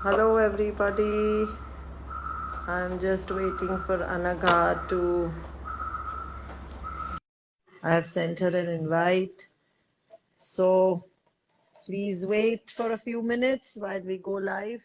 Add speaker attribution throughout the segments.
Speaker 1: Hello everybody. I'm just waiting for Anagha to. I have sent her an invite. So please wait for a few minutes while we go live.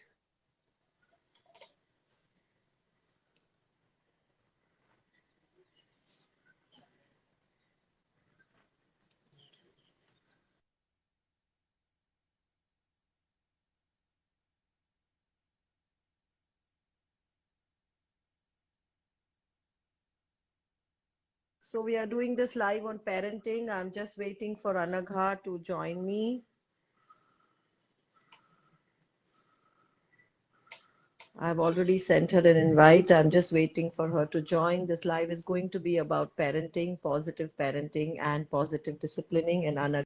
Speaker 1: So we are doing this live on parenting. I'm just waiting for Anagha to join me. I've already sent her an invite. I'm just waiting for her to join. This live is going to be about parenting, and positive disciplining. And Anagha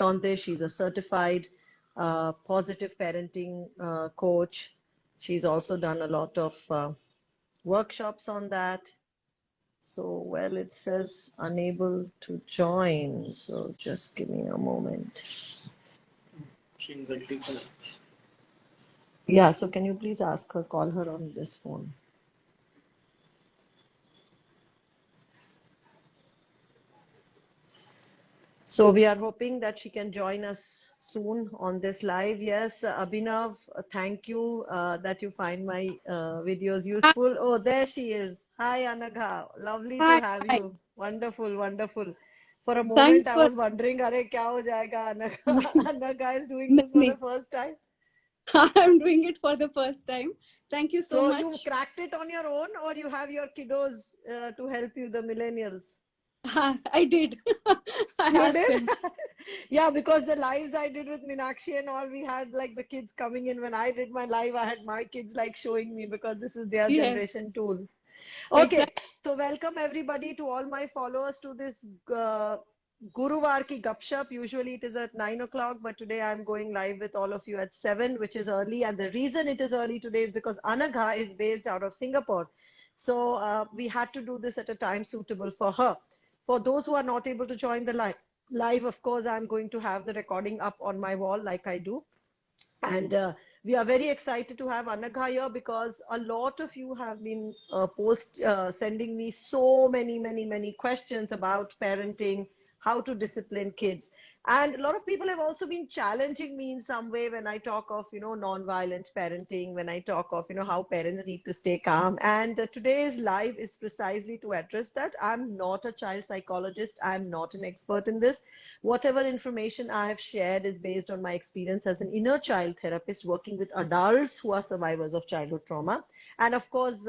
Speaker 1: on this. She's a certified positive parenting coach. She's also done a lot of workshops on that. So, well, it says unable to join. So just give me a moment. Yeah, so can you please ask her, call her on this phone? So we are hoping that she can join us soon on this live. Yes, Abhinav, thank you that you find my videos
Speaker 2: Hi,
Speaker 1: useful. Oh, there she is. Hi, Anagha. Lovely to
Speaker 2: hi,
Speaker 1: have
Speaker 2: hi.
Speaker 1: you. Wonderful, wonderful. For a moment,
Speaker 2: Thanks
Speaker 1: I
Speaker 2: for
Speaker 1: was wondering, Are kya ho jayega, Anagha? Anagha is doing this for the
Speaker 2: many.
Speaker 1: first time.
Speaker 2: I'm doing it for the first time. Thank you so
Speaker 1: So you
Speaker 2: much.
Speaker 1: cracked it on your own, or you have your kiddos to help you, the millennials?
Speaker 2: I did. I
Speaker 1: You
Speaker 2: asked
Speaker 1: did?
Speaker 2: them.
Speaker 1: Yeah, because the lives I did with Meenakshi and all, we had like the kids coming in. When I did my live, I had my kids like showing me because this is their
Speaker 2: Yes,
Speaker 1: generation tool. Okay,
Speaker 2: exactly.
Speaker 1: so welcome everybody to all my followers to this Guruvar ki Gupshup. Usually it is at 9 o'clock, but today I'm going live with all of you at 7, which is early. And the reason it is early today is because Anagha is based out of Singapore. So we had to do this at a time suitable for her. For those who are not able to join the live, of course, I'm going to have the recording up on my wall like I do. And we are very excited to have Anagha here because a lot of you have been sending me so many questions about parenting, how to discipline kids. And a lot of people have also been challenging me in some way when I talk of, non-violent parenting, when I talk of, how parents need to stay calm. And today's live is precisely to address that. I'm not a child psychologist. I'm not an expert in this. Whatever information I have shared is based on my experience as an inner child therapist working with adults who are survivors of childhood trauma. And of course,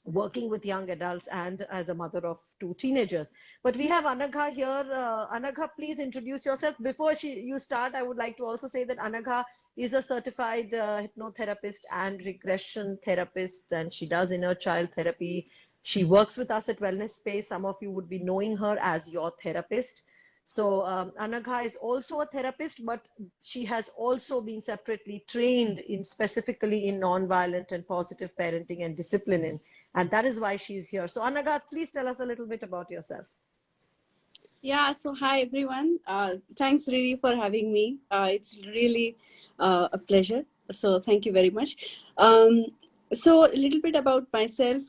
Speaker 1: working with young adults and as a mother of two teenagers. But we have Anagha here. Anagha, please introduce yourself. Before you start, I would like to also say that Anagha is a certified hypnotherapist and regression therapist, and she does inner child therapy. She works with us at Wellness Space. Some of you would be knowing her as your therapist. So Anagha is also a therapist, but she has also been separately trained in specifically in nonviolent and positive parenting and disciplining. And that is why she's here. So Anagha, please tell us a little bit about yourself.
Speaker 2: Yeah, so hi everyone. Thanks Riri for having me. It's really a pleasure. So thank you very much. So a little bit about myself.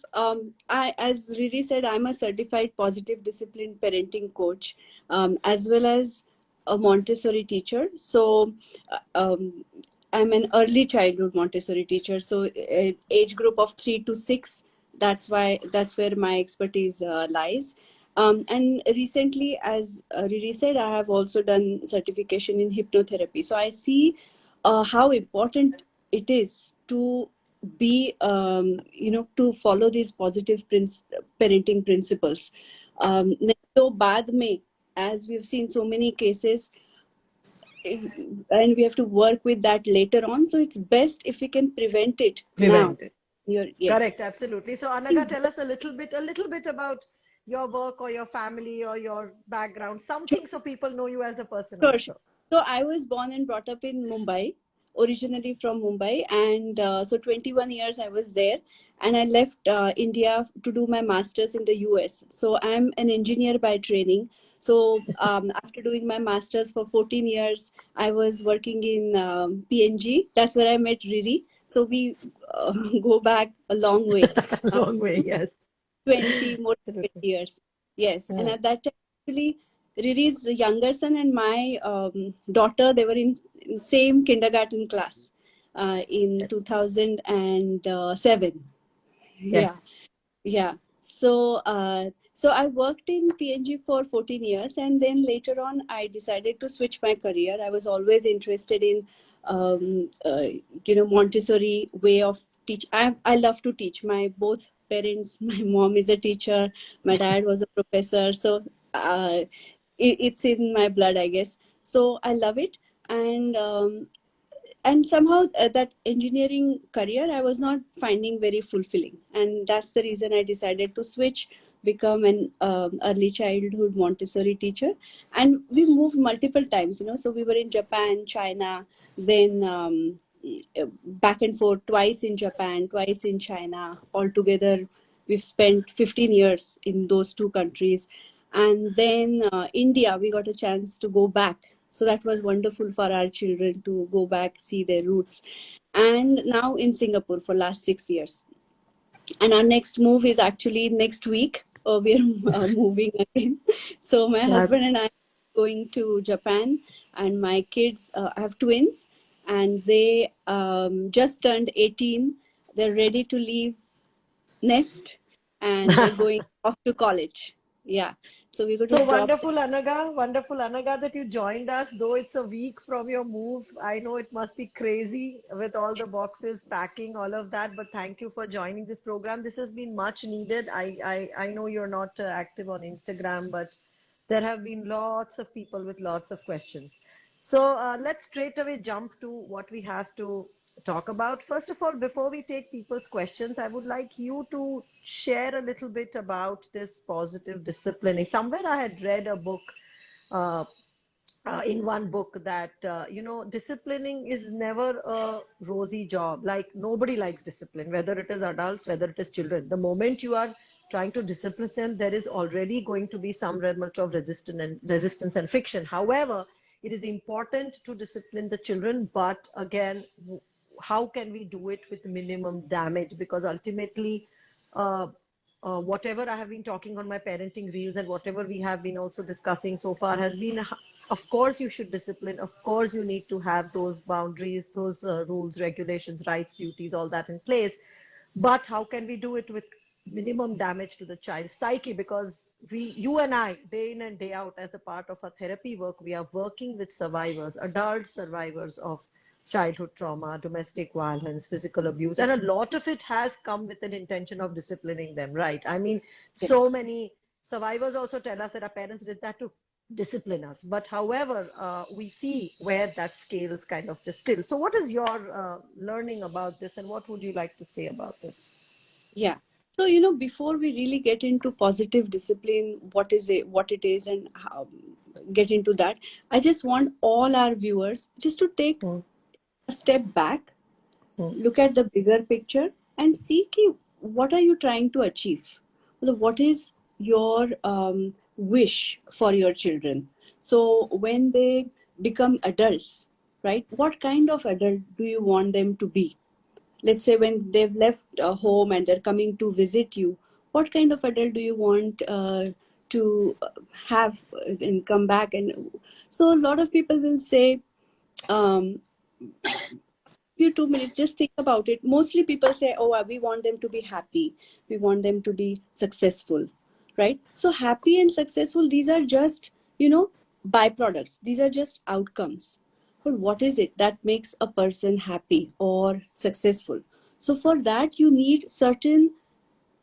Speaker 2: As Riri said, I'm a certified positive discipline parenting coach, as well as a Montessori teacher. So I'm an early childhood Montessori teacher. So age group of 3 to 6. That's where my expertise lies. And recently, as Riri said, I have also done certification in hypnotherapy. So I see how important it is to be, to follow these positive parenting principles. So bad mein, as we've seen so many cases, and we have to work with that later on. So it's best if we can prevent it now.
Speaker 1: Prevent it.
Speaker 2: Yes.
Speaker 1: Correct, absolutely. So Anagha, tell us a little bit about your work or your family or your background, something so people know you as a person
Speaker 2: Sure, sure.
Speaker 1: also.
Speaker 2: So I was born and brought up in Mumbai, originally from Mumbai, and so 21 years I was there, and I left India to do my masters in the US. So I'm an engineer by training. So after doing my master's for 14 years, I was working in PNG. That's where I met Riri. So we go back a long way. Uh,
Speaker 1: Long way, yes.
Speaker 2: 20 more than
Speaker 1: Absolutely.
Speaker 2: 20 years. Yes. And
Speaker 1: Hmm.
Speaker 2: at that time, actually, Riri's younger son and my daughter, they were in same kindergarten class in 2007. Yeah.
Speaker 1: Yes.
Speaker 2: Yeah. So I worked in PNG for 14 years, and then later on, I decided to switch my career. I was always interested in, Montessori way of teach. I love to teach. My both parents, my mom is a teacher, my dad was a professor, so it's in my blood, I guess. So I love it, and somehow that engineering career I was not finding very fulfilling, and that's the reason I decided to switch, become an early childhood Montessori teacher. And we moved multiple times, so we were in Japan, China, then back and forth, twice in Japan, twice in China. Altogether we've spent 15 years in those two countries. And then India, we got a chance to go back, so that was wonderful for our children to go back, see their roots. And now in Singapore for last 6 years. And our next move is actually next week. We're moving again. So my
Speaker 1: That
Speaker 2: husband and I are going to Japan, and my kids, I have twins, and they just turned 18. They're ready to leave nest, and they're going off to college. Yeah. So we're going to
Speaker 1: So
Speaker 2: drop them.
Speaker 1: wonderful Anagha that you joined us, though it's a week from your move. I know it must be crazy with all the boxes, packing, all of that, but thank you for joining this program. This has been much needed. I know you're not active on Instagram, but there have been lots of people with lots of questions. So let's straight away jump to what we have to talk about. First of all, before we take people's questions, I would like you to share a little bit about this positive disciplining. Somewhere I had read a book, uh, in one book, that disciplining is never a rosy job. Like, nobody likes discipline, whether it is adults, whether it is children. The moment you are trying to discipline them, there is already going to be some element of resistance and friction. However, it is important to discipline the children, but again, how can we do it with minimum damage? Because ultimately, uh, whatever I have been talking on my parenting reels and whatever we have been also discussing so far has been, of course, you should discipline. Of course, you need to have those boundaries, those rules, regulations, rights, duties, all that in place. But how can we do it with minimum damage to the child's psyche? Because you and I, day in and day out, as a part of our therapy work, we are working with survivors, adult survivors of childhood trauma, domestic violence, physical abuse, and a lot of it has come with an intention of disciplining them, right? I mean, so many survivors also tell us that our parents did that to discipline us. But however, we see where that scale is kind of distilled. So, what is your learning about this, and what would you like to say about this?
Speaker 2: Yeah. So, before we really get into positive discipline, what it is, and how, get into that, I just want all our viewers just to take
Speaker 1: Hmm,
Speaker 2: a step back,
Speaker 1: hmm,
Speaker 2: look at the bigger picture, and see what are you trying to achieve? What is your wish for your children? So when they become adults, right, what kind of adult do you want them to be? Let's say when they've left home and they're coming to visit you, what kind of adult do you want to have and come back? And so a lot of people will say, um, few 2 minutes, just think about it. Mostly people say, oh, we want them to be happy, we want them to be successful, right? So happy and successful, these are just, byproducts, these are just outcomes. But what is it that makes a person happy or successful? So for that you need certain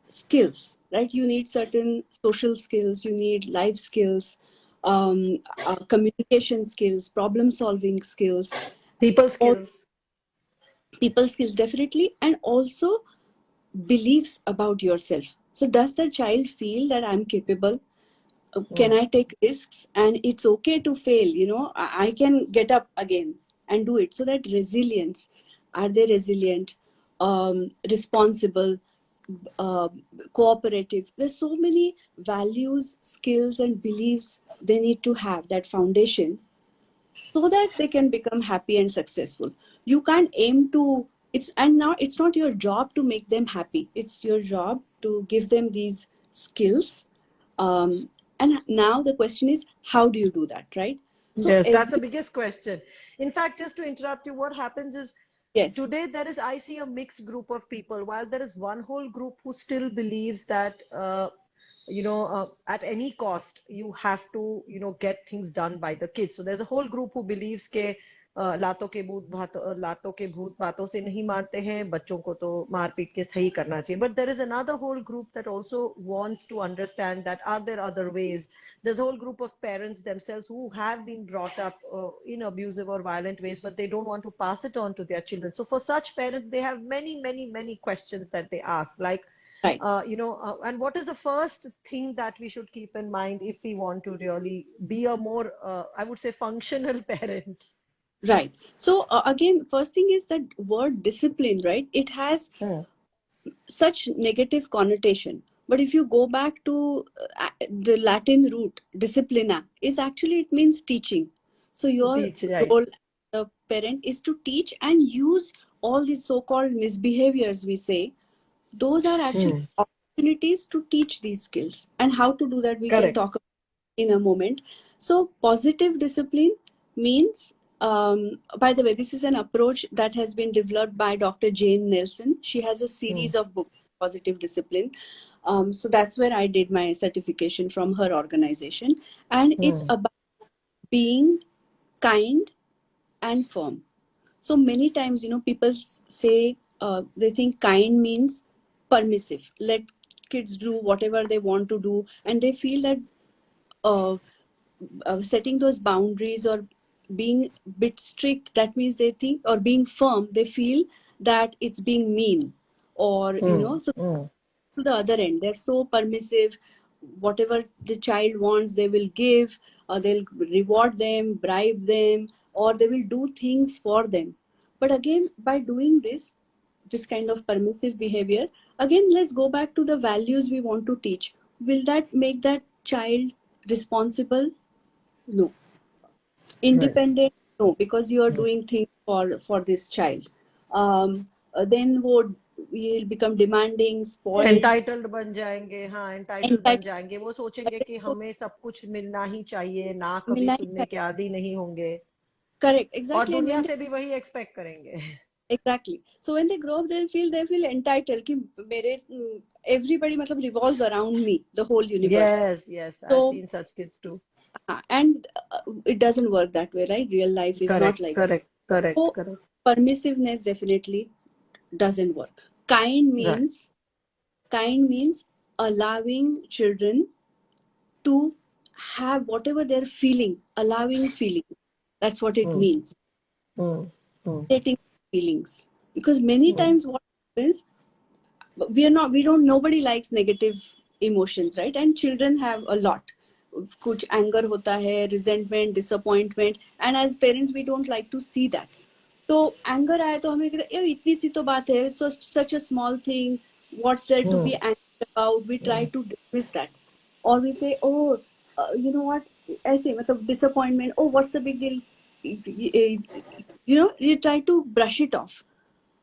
Speaker 2: skills, right? You need certain social skills, you need life skills, communication skills, problem solving skills,
Speaker 1: people
Speaker 2: all
Speaker 1: skills.
Speaker 2: people skills, definitely. And also beliefs about yourself. So does the child feel that I'm capable? Can
Speaker 1: Hmm.
Speaker 2: I take risks? And it's okay to fail, I can get up again and do it. So that resilience, are they resilient, responsible, uh, cooperative. There's so many values, skills, and beliefs they need to have, that foundation, so that they can become happy and successful. You can't aim to it's not your job to make them happy. It's your job to give them these skills. And now the question is, how do you do that, right? So
Speaker 1: Yes, that's the
Speaker 2: every
Speaker 1: biggest question. In fact, just to interrupt you, what happens is
Speaker 2: yes,
Speaker 1: today I see a mixed group of people. While there is one whole group who still believes that, at any cost, you have to, get things done by the kids. So there's a whole group who believes के लातों के भूत बातों से नहीं मारते हैं बच्चों को तो मार पीट के सही करना चाहिए. But there is another whole group that also wants to understand that are there other ways. There's a whole group of parents themselves who have been brought up in abusive or violent ways, but they don't want to pass it on to their children. So for such parents, they have many, many, many questions that they ask, like,
Speaker 2: right.
Speaker 1: and what is the first thing that we should keep in mind if we want to really be a more, I would say, functional parent?
Speaker 2: Right. So again, first thing is that word discipline, right? It has
Speaker 1: Hmm.
Speaker 2: such negative connotation. But if you go back to the Latin root, disciplina, is actually, it means teaching. So your
Speaker 1: Teach, right.
Speaker 2: role as a parent is to teach and use all these so-called misbehaviors, we say. Those are actually
Speaker 1: Hmm.
Speaker 2: opportunities to teach these skills. And how to do that, we can
Speaker 1: Correct.
Speaker 2: talk about in a moment. So positive discipline means, by the way, this is an approach that has been developed by Dr. Jane Nelson. She has a
Speaker 1: Hmm.
Speaker 2: series of books, Positive Discipline. So that's where I did my certification from her organization. And it's
Speaker 1: Hmm.
Speaker 2: about being kind and firm. So many times, people say, they think kind means permissive. Let kids do whatever they want to do. And they feel that uh, setting those boundaries or being a bit strict, that means they think, or being firm, they feel that it's being mean, or
Speaker 1: Hmm.
Speaker 2: so
Speaker 1: Hmm.
Speaker 2: to the other end, they're so permissive. Whatever the child wants, they will give, or they'll reward them, bribe them, or they will do things for them. But again, by doing this kind of permissive behavior, again, let's go back to the values we want to teach. Will that make that child responsible? No.
Speaker 1: Right.
Speaker 2: Independent? No, because you are doing things for this child. Then would will become demanding, spoiled,
Speaker 1: entitled बन जाएंगे. हाँ, entitled बन
Speaker 2: entitled.
Speaker 1: जाएंगे. वो सोचेंगे कि हमें सब कुछ मिलना ही चाहिए, ना कभी
Speaker 2: मिलना ही
Speaker 1: सुनने
Speaker 2: चाहिए.
Speaker 1: के आदी नहीं होंगे
Speaker 2: Correct,
Speaker 1: और
Speaker 2: exactly. And
Speaker 1: दुनिया
Speaker 2: when they
Speaker 1: से भी वही एक्सपेक्ट करेंगे.
Speaker 2: exactly, so when they grow up, they feel entitled कि मेरे everybody मतलब revolves around me, the whole universe.
Speaker 1: Yes, yes, I've
Speaker 2: So
Speaker 1: seen such kids too.
Speaker 2: and it doesn't work that way, right? Real life is not
Speaker 1: Correct,
Speaker 2: like that.
Speaker 1: correct, correct,
Speaker 2: So
Speaker 1: correct.
Speaker 2: permissiveness definitely doesn't work.
Speaker 1: Right.
Speaker 2: Kind means allowing children to have whatever they're feeling, allowing feelings. That's what it
Speaker 1: Hmm.
Speaker 2: means.
Speaker 1: Hmm. Hmm.
Speaker 2: Validating feelings. Because many
Speaker 1: Hmm.
Speaker 2: times what happens, nobody likes negative emotions, right? And children have a lot. Kuch anger hota hai, resentment, disappointment, and as parents we don't like to see that. तो anger आया तो हमें कहते हैं इतनी सी तो बात है, so such a small thing, what's there to
Speaker 1: Hmm.
Speaker 2: be angry about? We try to dismiss that, or we say, oh, you know what, ऐसे मतलब disappointment, oh, what's the big deal, you try to brush it off.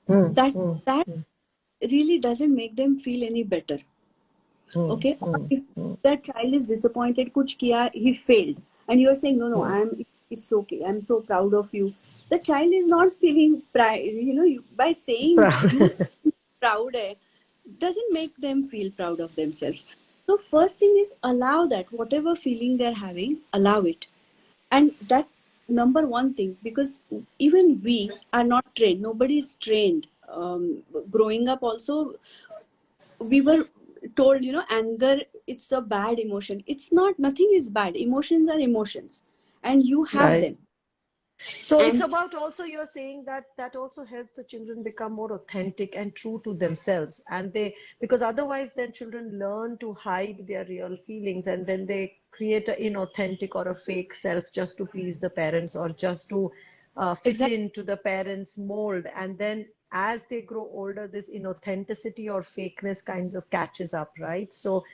Speaker 1: Hmm. Hmm.
Speaker 2: That really doesn't make them feel any better.
Speaker 1: Hmm.
Speaker 2: Okay, or
Speaker 1: Hmm.
Speaker 2: if
Speaker 1: Hmm.
Speaker 2: that child is disappointed, kuch kiya, he failed, and you're saying, no,
Speaker 1: Hmm.
Speaker 2: it's okay, I'm so proud of you. The child is not feeling pride, by saying you
Speaker 1: Proud.
Speaker 2: proud doesn't make them feel proud of themselves. So first thing is, allow that whatever feeling they're having, allow it. And that's number one thing, because even we are not trained, nobody is trained. Growing up also, we were told, anger, it's a bad emotion. It's not. Nothing is bad. Emotions are emotions, and you have
Speaker 1: Right.
Speaker 2: them.
Speaker 1: So it's
Speaker 2: And
Speaker 1: about also you're saying that that also helps the children become more authentic and true to themselves. And because otherwise then children learn to hide their real feelings and then they create an inauthentic or a fake self just to please the parents or just to fit
Speaker 2: exactly.
Speaker 1: into the parents' mold. And then as they grow older, this inauthenticity or fakeness kinds of catches up, right? So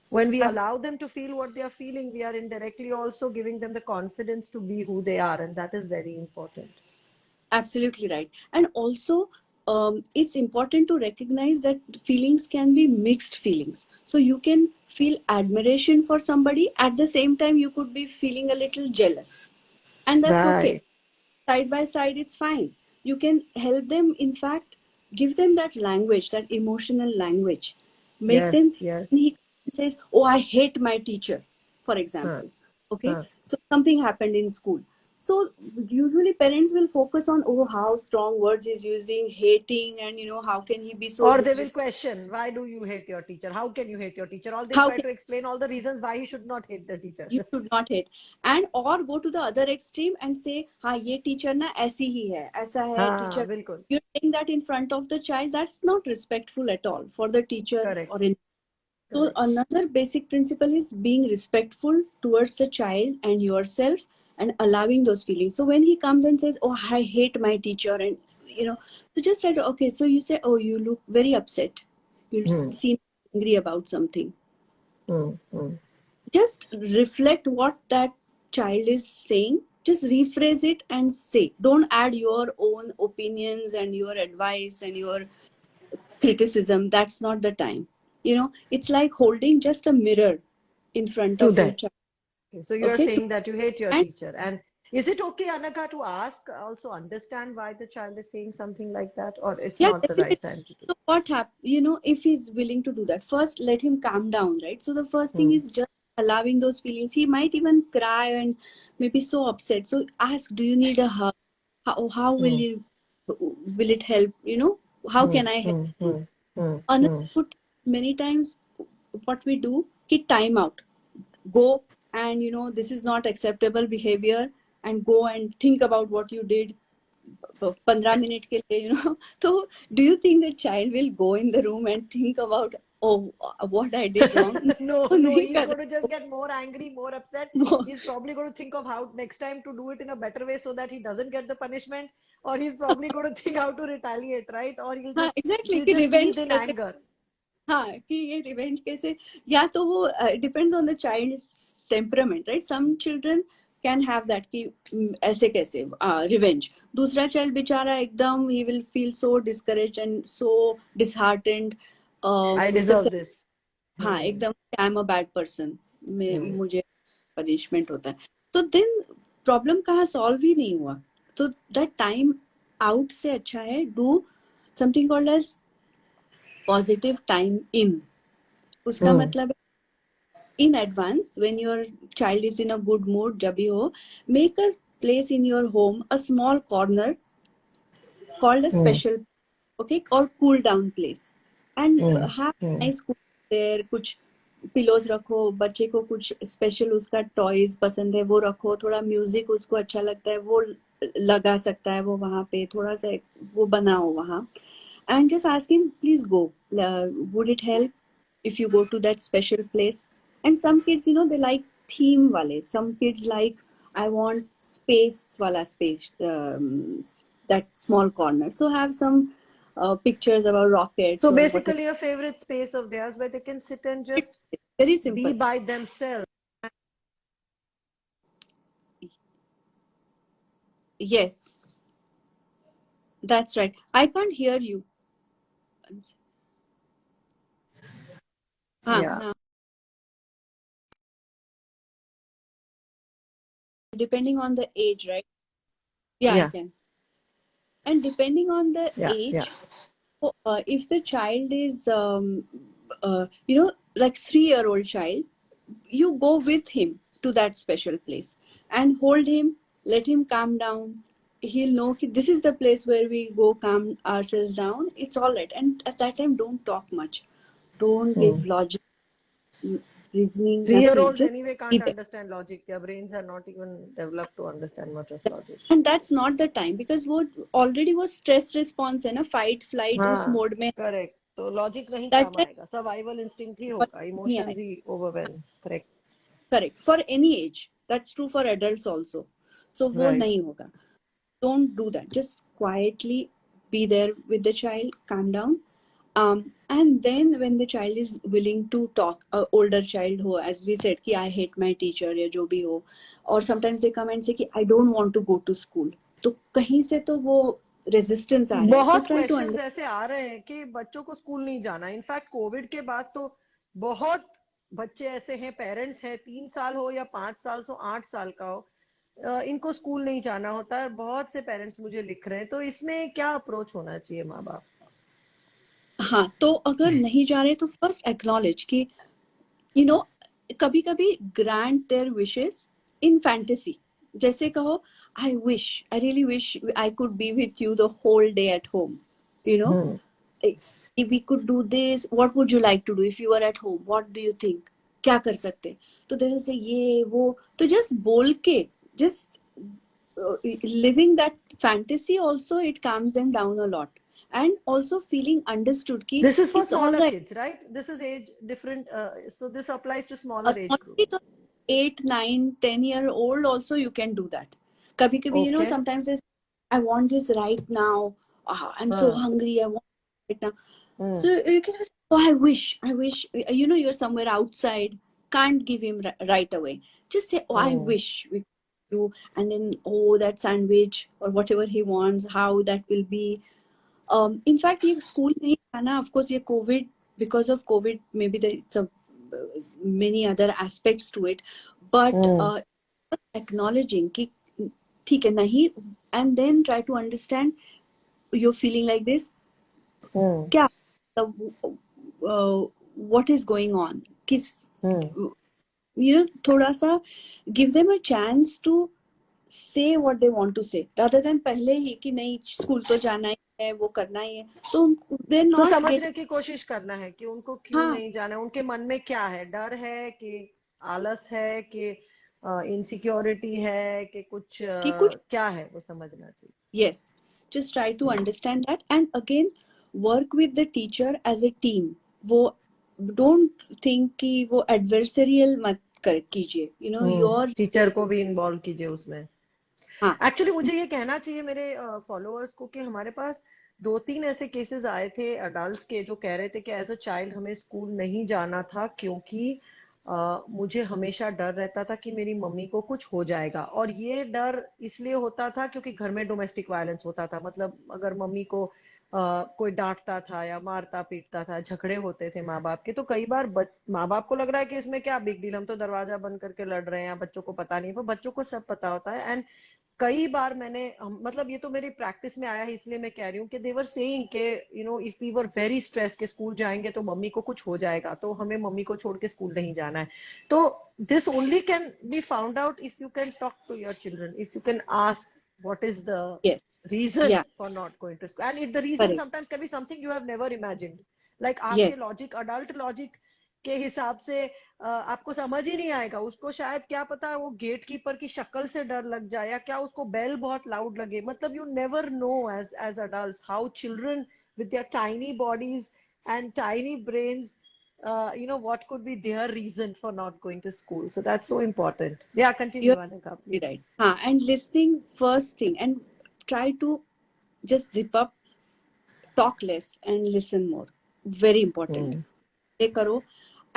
Speaker 1: when we
Speaker 2: Abs-
Speaker 1: allow them to feel what they are feeling, we are indirectly also giving them the confidence to be who they are, and that is very important.
Speaker 2: Absolutely right. And also, it's important to recognize that feelings can be mixed feelings. So you can feel admiration for somebody, at the same time, you could be feeling a little jealous. And that's okay.
Speaker 1: Right.
Speaker 2: Side by side, it's fine. You can help them, in fact, give them that language, that emotional language. Make
Speaker 1: Yes,
Speaker 2: them,
Speaker 1: yes.
Speaker 2: when he says, oh, I hate my teacher, for
Speaker 1: Huh,
Speaker 2: example. Okay.
Speaker 1: huh.
Speaker 2: So something happened in school. So usually parents will focus on, oh, how strong words he's using, hating, and how can he be so
Speaker 1: Or they will
Speaker 2: disrespectful?
Speaker 1: question, why do you hate your teacher? How can you hate your teacher? Or they'll
Speaker 2: How
Speaker 1: try
Speaker 2: can
Speaker 1: to explain all the reasons why he should not hate the teacher.
Speaker 2: you should not hate? And or go to the other extreme and say, हाँ ये teacher ना ऐसी ही है, ऐसा है
Speaker 1: हाँ,
Speaker 2: teacher.
Speaker 1: बिल्कुल.
Speaker 2: You're saying that in front of the child. That's not respectful at all for the teacher
Speaker 1: Correct,
Speaker 2: or in. So
Speaker 1: correct.
Speaker 2: another basic principle is being respectful towards the child and yourself, and allowing those feelings. So when he comes and says, oh, I hate my teacher, and so just try to, okay, so you say, oh, you look very upset, you
Speaker 1: Hmm,
Speaker 2: seem angry about something.
Speaker 1: hmm, hmm.
Speaker 2: Just reflect what that child is saying, just rephrase it and say. Don't add your own opinions and your advice and your criticism. That's not the time. It's like holding just a mirror in front
Speaker 1: To
Speaker 2: of your
Speaker 1: that.
Speaker 2: child.
Speaker 1: Okay, so you are
Speaker 2: Okay.
Speaker 1: saying that you hate your
Speaker 2: And
Speaker 1: teacher. And is it okay, Anagha, to ask, also understand why the child is saying something like that? Or it's
Speaker 2: yeah,
Speaker 1: not the
Speaker 2: definitely.
Speaker 1: right time to do?
Speaker 2: So what happens, if he's willing to do that, first let him calm down, right? So the first thing
Speaker 1: Hmm,
Speaker 2: is just allowing those feelings. He might even cry and maybe so upset. So ask, do you need a hug? How
Speaker 1: hmm,
Speaker 2: will it help? How
Speaker 1: hmm,
Speaker 2: can I help
Speaker 1: hmm,
Speaker 2: you?
Speaker 1: hmm, hmm,
Speaker 2: Another
Speaker 1: hmm.
Speaker 2: good, many times what we do, keep time out. Go and this is not acceptable behavior, and go and think about what you did 15 minute के लिए, so do you think the child will go in the room and think about, oh, what I did wrong?
Speaker 1: No,
Speaker 2: No,
Speaker 1: no,
Speaker 2: नहीं
Speaker 1: he's
Speaker 2: कर
Speaker 1: going to just get more angry, more upset.
Speaker 2: रहे.
Speaker 1: He's probably going to think of how next time to do it in a better way so that he doesn't get the punishment, or he's probably going to think how to retaliate, right? Or
Speaker 2: हाँ, exactly,
Speaker 1: he'll
Speaker 2: कि
Speaker 1: just seethe
Speaker 2: revenge
Speaker 1: in
Speaker 2: कैसे.
Speaker 1: anger.
Speaker 2: हाँ, कि ये revenge कैसे. या तो वो depends on the child's temperament, right? Some children can have that कि ऐसे कैसे रिवेंज. दूसरा चाइल्ड बेचारा एकदम, he will feel so discourage and so disheartened.
Speaker 1: I
Speaker 2: उसका
Speaker 1: deserve this.
Speaker 2: हाँ,
Speaker 1: Hmm,
Speaker 2: एकदम I am a bad person,
Speaker 1: hmm.
Speaker 2: मुझे पनिशमेंट होता है. तो देन प्रॉब्लम कहाँ सॉल्व ही नहीं हुआ. तो दैट टाइम आउट से अच्छा है do something called as positive time इन. उसका
Speaker 1: Hmm,
Speaker 2: मतलब in advance, when your child is in a good mood, जब भी हो, make a place in your home, a small corner called a
Speaker 1: hmm,
Speaker 2: special, okay, or cool down place, and
Speaker 1: hmm,
Speaker 2: have
Speaker 1: hmm,
Speaker 2: nice cool there. कुछ pillows रखो, बच्चे को कुछ special उसका toys पसंद है वो रखो, थोड़ा म्यूजिक उसको अच्छा लगता है वो लगा सकता है वो वहां पे, थोड़ा सा वो बनाओ वहां. And just ask him, please go, would it help if you go to that special place? And some kids, they like theme wale. Some kids like, I want space wala space, that small corner. So have some pictures about rockets
Speaker 1: So
Speaker 2: or whatever.
Speaker 1: basically, a favorite space of theirs where they can sit and just
Speaker 2: Very
Speaker 1: be
Speaker 2: simple.
Speaker 1: by themselves.
Speaker 2: Yes, that's right. I can't hear you.
Speaker 1: Yeah,
Speaker 2: Now, depending on the age, right? Yeah, I
Speaker 1: yeah,
Speaker 2: can. And depending on the
Speaker 1: yeah, yeah.
Speaker 2: age, if the child is, like 3-year-old child, you go with him to that special place and hold him, let him calm down. He'll know this is the place where we go calm ourselves down. It's all right. And at that time, don't talk much. Don't
Speaker 1: Hmm.
Speaker 2: give logic, reasoning, nothing.
Speaker 1: Three-year-olds
Speaker 2: Just
Speaker 1: anyway
Speaker 2: be
Speaker 1: can't
Speaker 2: there.
Speaker 1: understand logic. Their brains are not even developed to understand much of logic.
Speaker 2: And that's not the time, because वो already वो stress response है ना, fight flight उस
Speaker 1: हाँ,
Speaker 2: mode में.
Speaker 1: Correct. तो logic नहीं
Speaker 2: That
Speaker 1: काम
Speaker 2: time
Speaker 1: आएगा, सर्वाइवल इंस्टिंक्ट ही होगा,
Speaker 2: नहीं
Speaker 1: इमोशंस
Speaker 2: आएगा.
Speaker 1: He overwhelm. Correct.
Speaker 2: Correct. For any age. That's true for adults also. So वो
Speaker 1: राइट.
Speaker 2: नहीं होगा. Don't do that. Just quietly be there with the child, calm down. And then when the child is willing to talk, older child ho, as we said, कि I hate my teacher या जो भी हो, or sometimes they come and say कि I don't want to go to school. तो कहीं से तो वो resistance आ रहा है. So
Speaker 1: बहुत
Speaker 2: try to
Speaker 1: क्वेश्चंस
Speaker 2: understand.
Speaker 1: ऐसे आ रहे हैं कि बच्चों को स्कूल नहीं जाना. इनफैक्ट कोविड के बाद तो बहुत बच्चे ऐसे हैं, पेरेंट्स हैं, 3 साल हो या 5 साल हो, 8 साल का हो, इनको स्कूल नहीं जाना होता है. बहुत से पेरेंट्स मुझे लिख रहे हैं. तो इसमें क्या अप्रोच होना चाहिए माँ बाप?
Speaker 2: हाँ, तो अगर नहीं जा रहे तो फर्स्ट एक्नॉलेज कि यू नो कभी कभी grant their wishes in fantasy. जैसे कहो I really wish I could be with you the whole day at home. You know if we could do this, what would you like to do if you were at home? What do you think? क्या कर सकते? तो they will say ये वो. तो just बोल के, just living that fantasy also, it calms them down a lot. And also feeling understood कि
Speaker 1: This is for
Speaker 2: it's all
Speaker 1: smaller
Speaker 2: right.
Speaker 1: kids, right? This is age different. So this applies to
Speaker 2: A
Speaker 1: smaller
Speaker 2: small
Speaker 1: age group.
Speaker 2: kids of 8, 9, 10-year old also you can do that. कभी कभी you know
Speaker 1: Okay.
Speaker 2: sometimes they say, I want this right now. I'm so hungry. I want it right now. So you can just, oh, I wish, you know, you're somewhere outside, can't give him right away. Just say, oh, I wish we could do, and then, oh, that sandwich or whatever he wants, how that will be. In fact, ये school नहीं जाना, of course, ये COVID, because of COVID, maybe it's a many other aspects to it, but acknowledging कि ठीक है नहीं, and then try to understand you're feeling like this. क्या what is going on? किस you know थोड़ा सा give them a chance to say what they want to say rather than पहले ही कि नहीं स्कूल तो जाना ही है, वो करना ही है. तो they're
Speaker 1: तो
Speaker 2: not
Speaker 1: समझने
Speaker 2: getting.
Speaker 1: की कोशिश करना है कि उनको क्यों
Speaker 2: हाँ,
Speaker 1: नहीं जाना है, उनके मन में क्या है, डर है कि आलस है कि इनसिक्योरिटी है कि कुछ
Speaker 2: कि कुछ.
Speaker 1: क्या है, वो समझना चाहिए.
Speaker 2: Yes, just try to understand that, and again work with the teacher as a team. वो don't think कि वो adversarial मत कर कीजिए. You know your.
Speaker 1: टीचर को भी इन्वॉल्व कीजिए उसमें.
Speaker 2: हाँ,
Speaker 1: एक्चुअली मुझे ये कहना चाहिए मेरे फॉलोअर्स को कि हमारे पास 2-3 ऐसे केसेस आए थे अडल्ट्स के जो कह रहे थे कि एज अ चाइल्ड हमें स्कूल नहीं जाना था क्योंकि मुझे हमेशा डर रहता था कि मेरी मम्मी को कुछ हो जाएगा. और ये डर इसलिए होता था क्योंकि घर में डोमेस्टिक वायलेंस होता था. मतलब अगर मम्मी को कोई डांटता था या मारता पीटता था, झगड़े होते थे माँ बाप के, तो कई बार माँ बाप को लग रहा है कि इसमें क्या बिग डील, हम तो दरवाजा बंद करके लड़ रहे हैं, बच्चों को पता नहीं. पर बच्चों को सब पता होता है. एंड कई बार मैंने मतलब ये तो मेरी प्रैक्टिस में आया है इसलिए मैं कह रही हूँ कि देवर सेइंग के you know if we were very stress के स्कूल जाएंगे तो मम्मी को कुछ हो जाएगा, तो हमें मम्मी को छोड़ के स्कूल नहीं जाना है. तो this only can be found out if you can talk to your children, if you can ask what is the
Speaker 2: yes,
Speaker 1: reason
Speaker 2: yeah,
Speaker 1: for not going to school, and the reason
Speaker 2: correct,
Speaker 1: sometimes can be something you have never imagined. Like
Speaker 2: yes.
Speaker 1: आपके logic, adult logic के हिसाब से आपको समझ ही नहीं आएगा. उसको शायद क्या पता वो गेट कीपर की शक्ल से डर लग जाए, या क्या उसको बेल बहुत लाउड लगे. मतलब you never know as adults how children with their tiny bodies and tiny brains you know what could be their reason for not going to school. So that's so important. Yeah, continue,
Speaker 2: You're
Speaker 1: Anagha,
Speaker 2: absolutely right.
Speaker 1: please.
Speaker 2: And listening first thing, and try to just zip up, talk less and listen more. Very important. ये करो,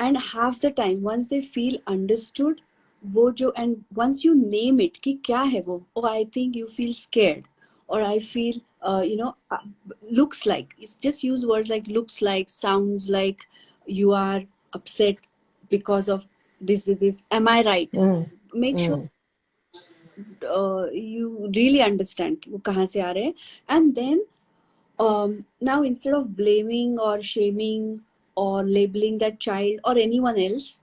Speaker 2: and half the time once they feel understood, वो जो, and once you name it कि क्या है वो, oh I think you feel scared, or I feel you know looks like, it's just use words like looks like, sounds like, you are upset because of this, am I right? Make sure you really understand कि वो कहाँ से आ रहे हैं. And then now instead of blaming or shaming or labeling that child or anyone else,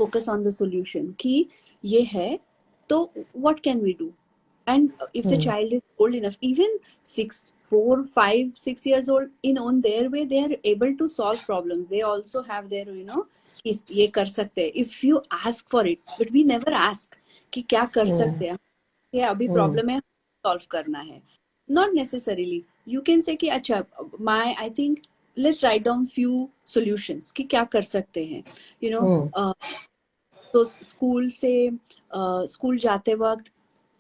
Speaker 2: focus on the solution कि ये है तो what can we do. And if the child is old enough, even 6, 4, 5, 6 years old, in on their way they are able to solve problems. They also have their you know ये कर सकते हैं if you ask for it. But we never ask कि क्या कर सकते हैं, ये अभी प्रॉब्लम है, सॉल्व करना है. Not necessarily. You can say कि अच्छा I think let's write down few solutions कि क्या कर सकते हैं. You know तो स्कूल से स्कूल जाते वक्त,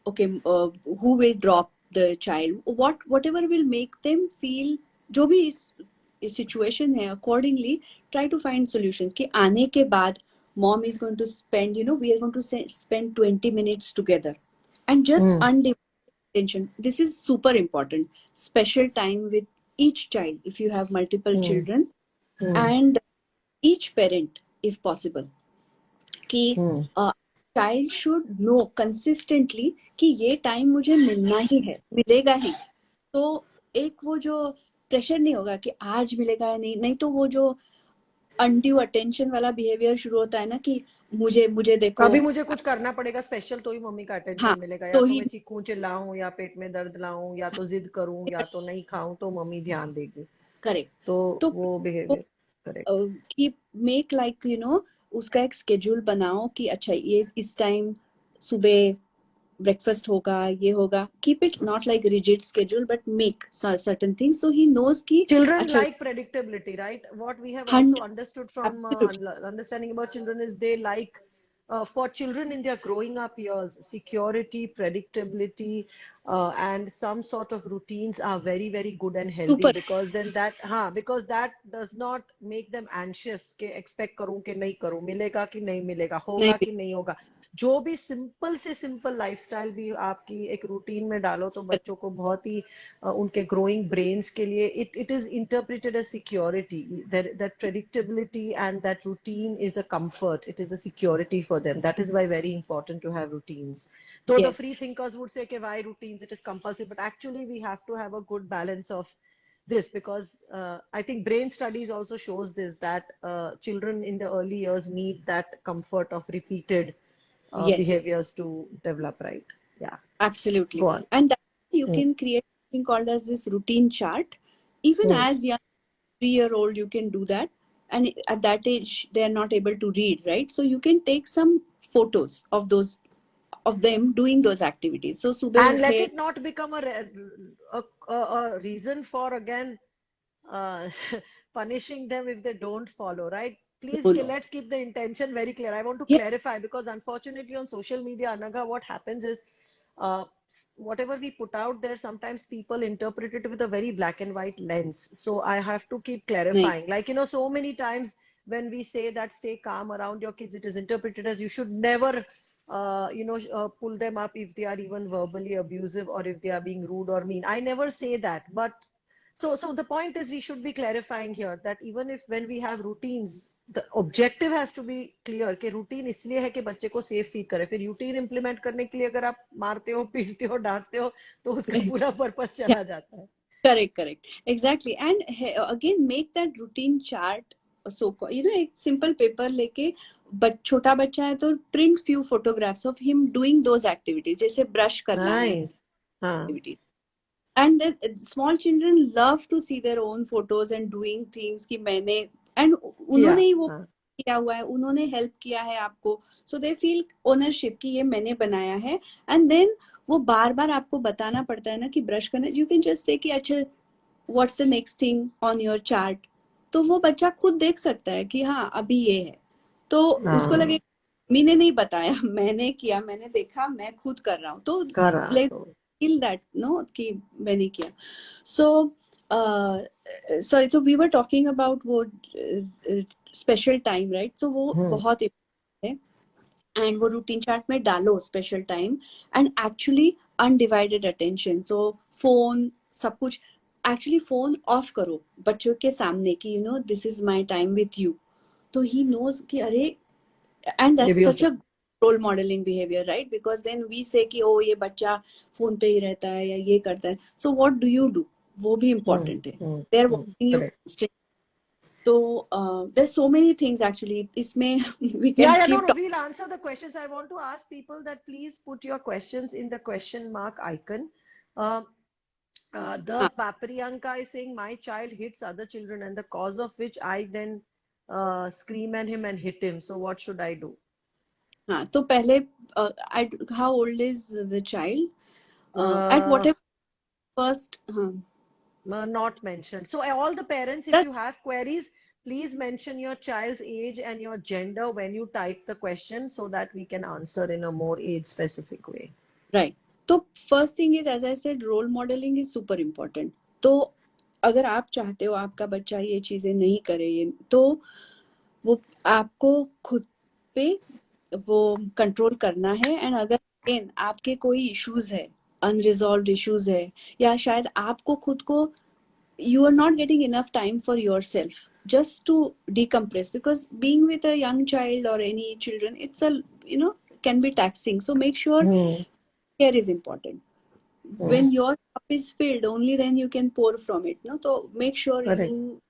Speaker 2: okay, who will drop the child, whatever will make them feel, जो भी इस situation है, accordingly try to find solutions. कि आने के बाद mom is going to spend, we are going to spend 20 minutes together and just undivided attention. This is super important. Special time with each child if you have multiple children, and each parent if possible. कि child should know consistently कि ये time मुझे मिलना ही है, मिलेगा ही. तो एक वो जो प्रेशर नहीं होगा कि आज मिलेगा या नहीं तो वो जो अनड्यू अटेंशन वाला बिहेवियर शुरू होता है ना कि मुझे देखो,
Speaker 1: अभी मुझे कुछ करना पड़ेगा स्पेशल तो ही मम्मी का अटेंशन मिलेगा, या तो मैं चीखूं चिल्लाऊं या पेट में दर्द लाऊं या तो जिद करूं या तो नहीं खाऊं तो मम्मी ध्यान देगी.
Speaker 2: करेक्ट.
Speaker 1: तो वो बिहेवियर करेक्ट
Speaker 2: कि मेक लाइक उसका एक स्केड्यूल बनाओ कि अच्छा ये इस टाइम सुबह breakfast होगा, ये होगा. Keep it not like rigid schedule, but make certain things so he knows कि
Speaker 1: children
Speaker 2: अच्छा,
Speaker 1: like predictability, right? What we have also understood from understanding about children is they like for children in their growing up years, security, predictability, and some sort of routines are very, very good and healthy.
Speaker 2: Super.
Speaker 1: Because that does not make them anxious कि expect करूं कि नहीं करूं, मिलेगा कि नहीं मिलेगा, होगा कि नहीं होगा. जो भी सिंपल से सिंपल लाइफस्टाइल भी आपकी एक रूटीन में डालो तो बच्चों को बहुत ही उनके ग्रोइंग ब्रेन्स के लिए it is interpreted as security. That predictability and that routine is a comfort. It is a security for them. That is why very important to have routines. So the free thinkers would say कि why routines, it is compulsory, but actually we have to have a good balance of this, because I think brain studies also shows this, that children in the early years need that comfort of repeated behaviors to develop, right? Yeah,
Speaker 2: absolutely.
Speaker 1: go on.
Speaker 2: And that you can create something called as this routine chart. Even as young 3-year-old you can do that, and at that age they are not able to read, right? So you can take some photos of them doing those activities. So
Speaker 1: and let it not become a reason for again uh, punishing them if they don't follow, right? Please, let's keep the intention very clear. I want to clarify, because unfortunately on social media, Anagha, what happens is whatever we put out there, sometimes people interpret it with a very black and white lens. So I have to keep clarifying. Like, so many times when we say that stay calm around your kids, it is interpreted as you should never pull them up if they are even verbally abusive or if they are being rude or mean. I never say that. But so the point is, we should be clarifying here that even if when we have routines, the objective has to be clear कि routine इसलिए है कि बच्चे को safe feel करे. फिर routine implement करने के लिए अगर आप मारते हो, पीटते हो, डांटते हो, तो उसका पूरा purpose चला जाता है.
Speaker 2: Correct. Exactly. And again, make that routine chart. So, एक simple paper लेके, छोटा बच्चा है तो print few photographs of him doing those activities. जैसे brush करना है. Activities. And then small children love to see their own photos and doing things कि मैंने, and उन्होंने ही वो किया हुआ है, उन्होंने help किया है आपको. So they feel ownership कि ये मैंने बनाया है. And then वो बार बार आपको बताना पड़ता है ना कि ब्रश करना. You can just say कि अच्छा what's the next thing on your chart. तो वो बच्चा खुद देख सकता है कि हाँ अभी ये है. तो उसको लगे मैंने नहीं बताया, मैंने किया, मैंने देखा, मैं खुद कर रहा हूँ. तो feel that no कि मैंने किया. So sorry, so we were talking about वो special time, right? So वो बहुत important है. And वो routine chart में डालो special time and actually undivided attention. So phone सब कुछ, actually phone off करो बच्चों के सामने कि this is my time with you. तो he knows कि अरे, and that's such a role modeling behavior, right? Because then we say कि oh ये बच्चा phone पे ही रहता है या ये करता है. So what do? वो भी important है. They're watching you constantly. So there's so many things actually. इसमें we can keep
Speaker 1: no, we'll answer the questions. I want to ask people that please put your questions in the question mark icon. The Papriyanka is saying my child hits other children, and the cause of which I then scream at him and hit him. So what should I do?
Speaker 2: हाँ, तो पहले how old is the child? At whatever first
Speaker 1: not mentioned. So all the parents, if you have queries, please mention your child's age and your gender when you type the question so that we can answer in a more age specific way.
Speaker 2: Right. तो first thing is, as I said, role modelling is super important. तो अगर आप चाहते हो आपका बच्चा ये चीजें नहीं करे, तो वो आपको खुद पे वो कंट्रोल करना है. एंड अगर again, आपके कोई इश्यूज है, अनरिजॉल्व्ड इश्यूज है, या शायद आपको खुद को you are not getting enough time for yourself just to decompress, because being with a young child or any children, it's a, can be taxing. So make sure care is important. When your cup is filled, only then you can pour from it, no? So make sure
Speaker 1: Correct.
Speaker 2: you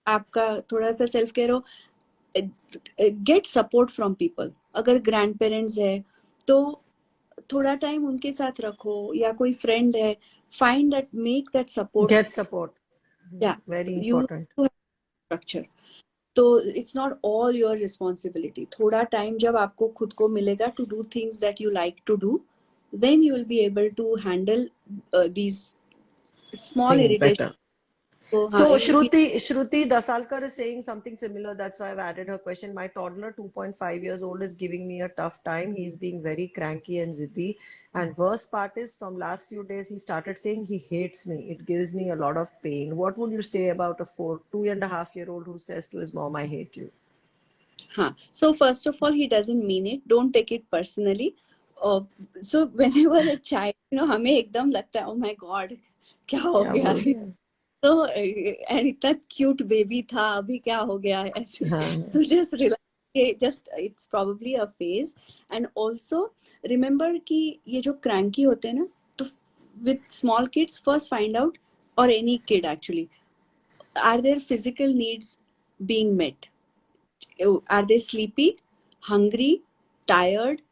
Speaker 2: आपका थोड़ा सा self care हो. Get support from people. अगर grand parents है तो थोड़ा time उनके साथ रखो, या कोई फ्रेंड है, find that, make that support.
Speaker 1: Get support.
Speaker 2: या
Speaker 1: Very
Speaker 2: यू
Speaker 1: important.
Speaker 2: स्ट्रक्चर. तो it's not all your responsibility. थोड़ा टाइम जब आपको खुद को मिलेगा to do things that you like to do, then you will be able to handle these small
Speaker 1: Thing
Speaker 2: irritations.
Speaker 1: better.
Speaker 2: So,
Speaker 1: So
Speaker 2: irritation.
Speaker 1: Shruti Dasalkar is saying something similar. That's why I've added her question. My toddler, 2.5 years old, is giving me a tough time. He's being very cranky and ziddy. And worst part is, from last few days, he started saying he hates me. It gives me a lot of pain. What would you say about a 2.5-year-old who says to his mom, "I hate you"?
Speaker 2: हाँ. So first of all, he doesn't mean it. Don't take it personally. So whenever a child, हमें एकदम लगता है, oh my God, क्या हो
Speaker 1: क्या
Speaker 2: गया
Speaker 1: बोल
Speaker 2: है?
Speaker 1: रहे हैं?
Speaker 2: तो and इतना क्यूट बेबी था, अभी क्या हो गया है ऐसे.
Speaker 1: हाँ.
Speaker 2: So just relax, just it's probably a phase. And also remember कि ये जो cranky होते हैं ना, तो with small kids, first find out, or any kid actually, are their physical needs being met? Are they sleepy, hungry, tired,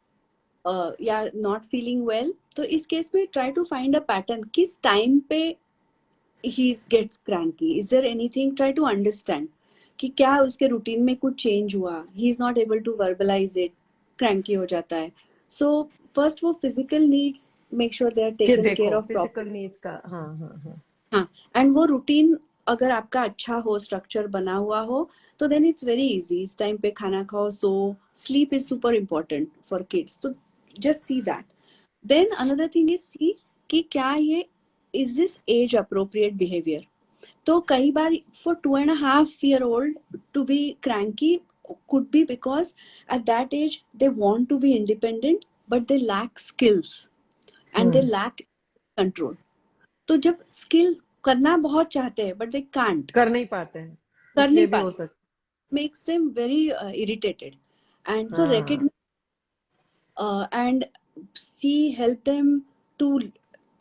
Speaker 2: या not feeling well? तो इस केस में try to find a pattern. किस time पे he gets cranky? Is there anything? Try to understand कि क्या उसके routine में कुछ चेंज हुआ. He is not able to verbalize it, cranky हो जाता है. So first वो physical needs, make sure they are
Speaker 1: कि
Speaker 2: taken care
Speaker 1: देखो
Speaker 2: of properly.
Speaker 1: फिजिकल नीड्स का. हाँ हाँ हाँ.
Speaker 2: हाँ. एंड वो रूटीन अगर आपका अच्छा हो, स्ट्रक्चर बना हुआ हो, तो देन इट्स वेरी इजी. इस टाइम पे खाना खाओ, सो. Sleep is super important for kids. तो just see that. Then another thing is, see कि क्या ये is this age appropriate behaviour. तो कई बार for 2.5-year-old to be cranky could be because at that age they want to be independent, but they lack skills and they lack control. तो जब skills करना बहुत चाहते हैं, बट दे कांट,
Speaker 1: कर नहीं पाते हैं,
Speaker 2: कर
Speaker 1: इसलिए
Speaker 2: नहीं
Speaker 1: भी हो
Speaker 2: पाते,
Speaker 1: सकता.
Speaker 2: Makes them very irritated. And so
Speaker 1: हाँ.
Speaker 2: recognize and see, help them to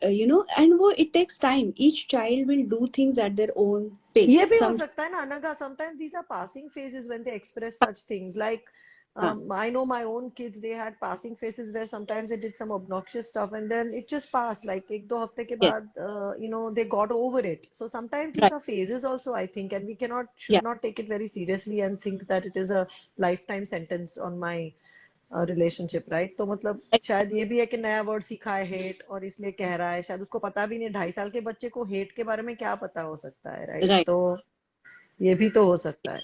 Speaker 2: and वो it takes time. Each child will do things at their own pace.
Speaker 1: ये भी हो
Speaker 2: Some
Speaker 1: सकता है ना Anagha. Sometimes these are passing phases when they express such things. Like
Speaker 2: हाँ,
Speaker 1: I know my own kids, they had passing phases where sometimes they did some obnoxious stuff and then it just passed. Like एक दो हफ्ते के
Speaker 2: yes,
Speaker 1: बाद they got over it. So sometimes these
Speaker 2: right,
Speaker 1: are phases also, I think, and we should
Speaker 2: yeah,
Speaker 1: not take it very seriously and think that it is a lifetime sentence on my relationship. Right. तो मतलब शायद ये भी है कि नया word सीखा है हेट, और इसलिए कह रहा है. शायद उसको पता भी नहीं, 2.5 साल के बच्चे को हेट के बारे में क्या पता हो सकता है. राइट.
Speaker 2: right.
Speaker 1: तो ये भी तो हो सकता है.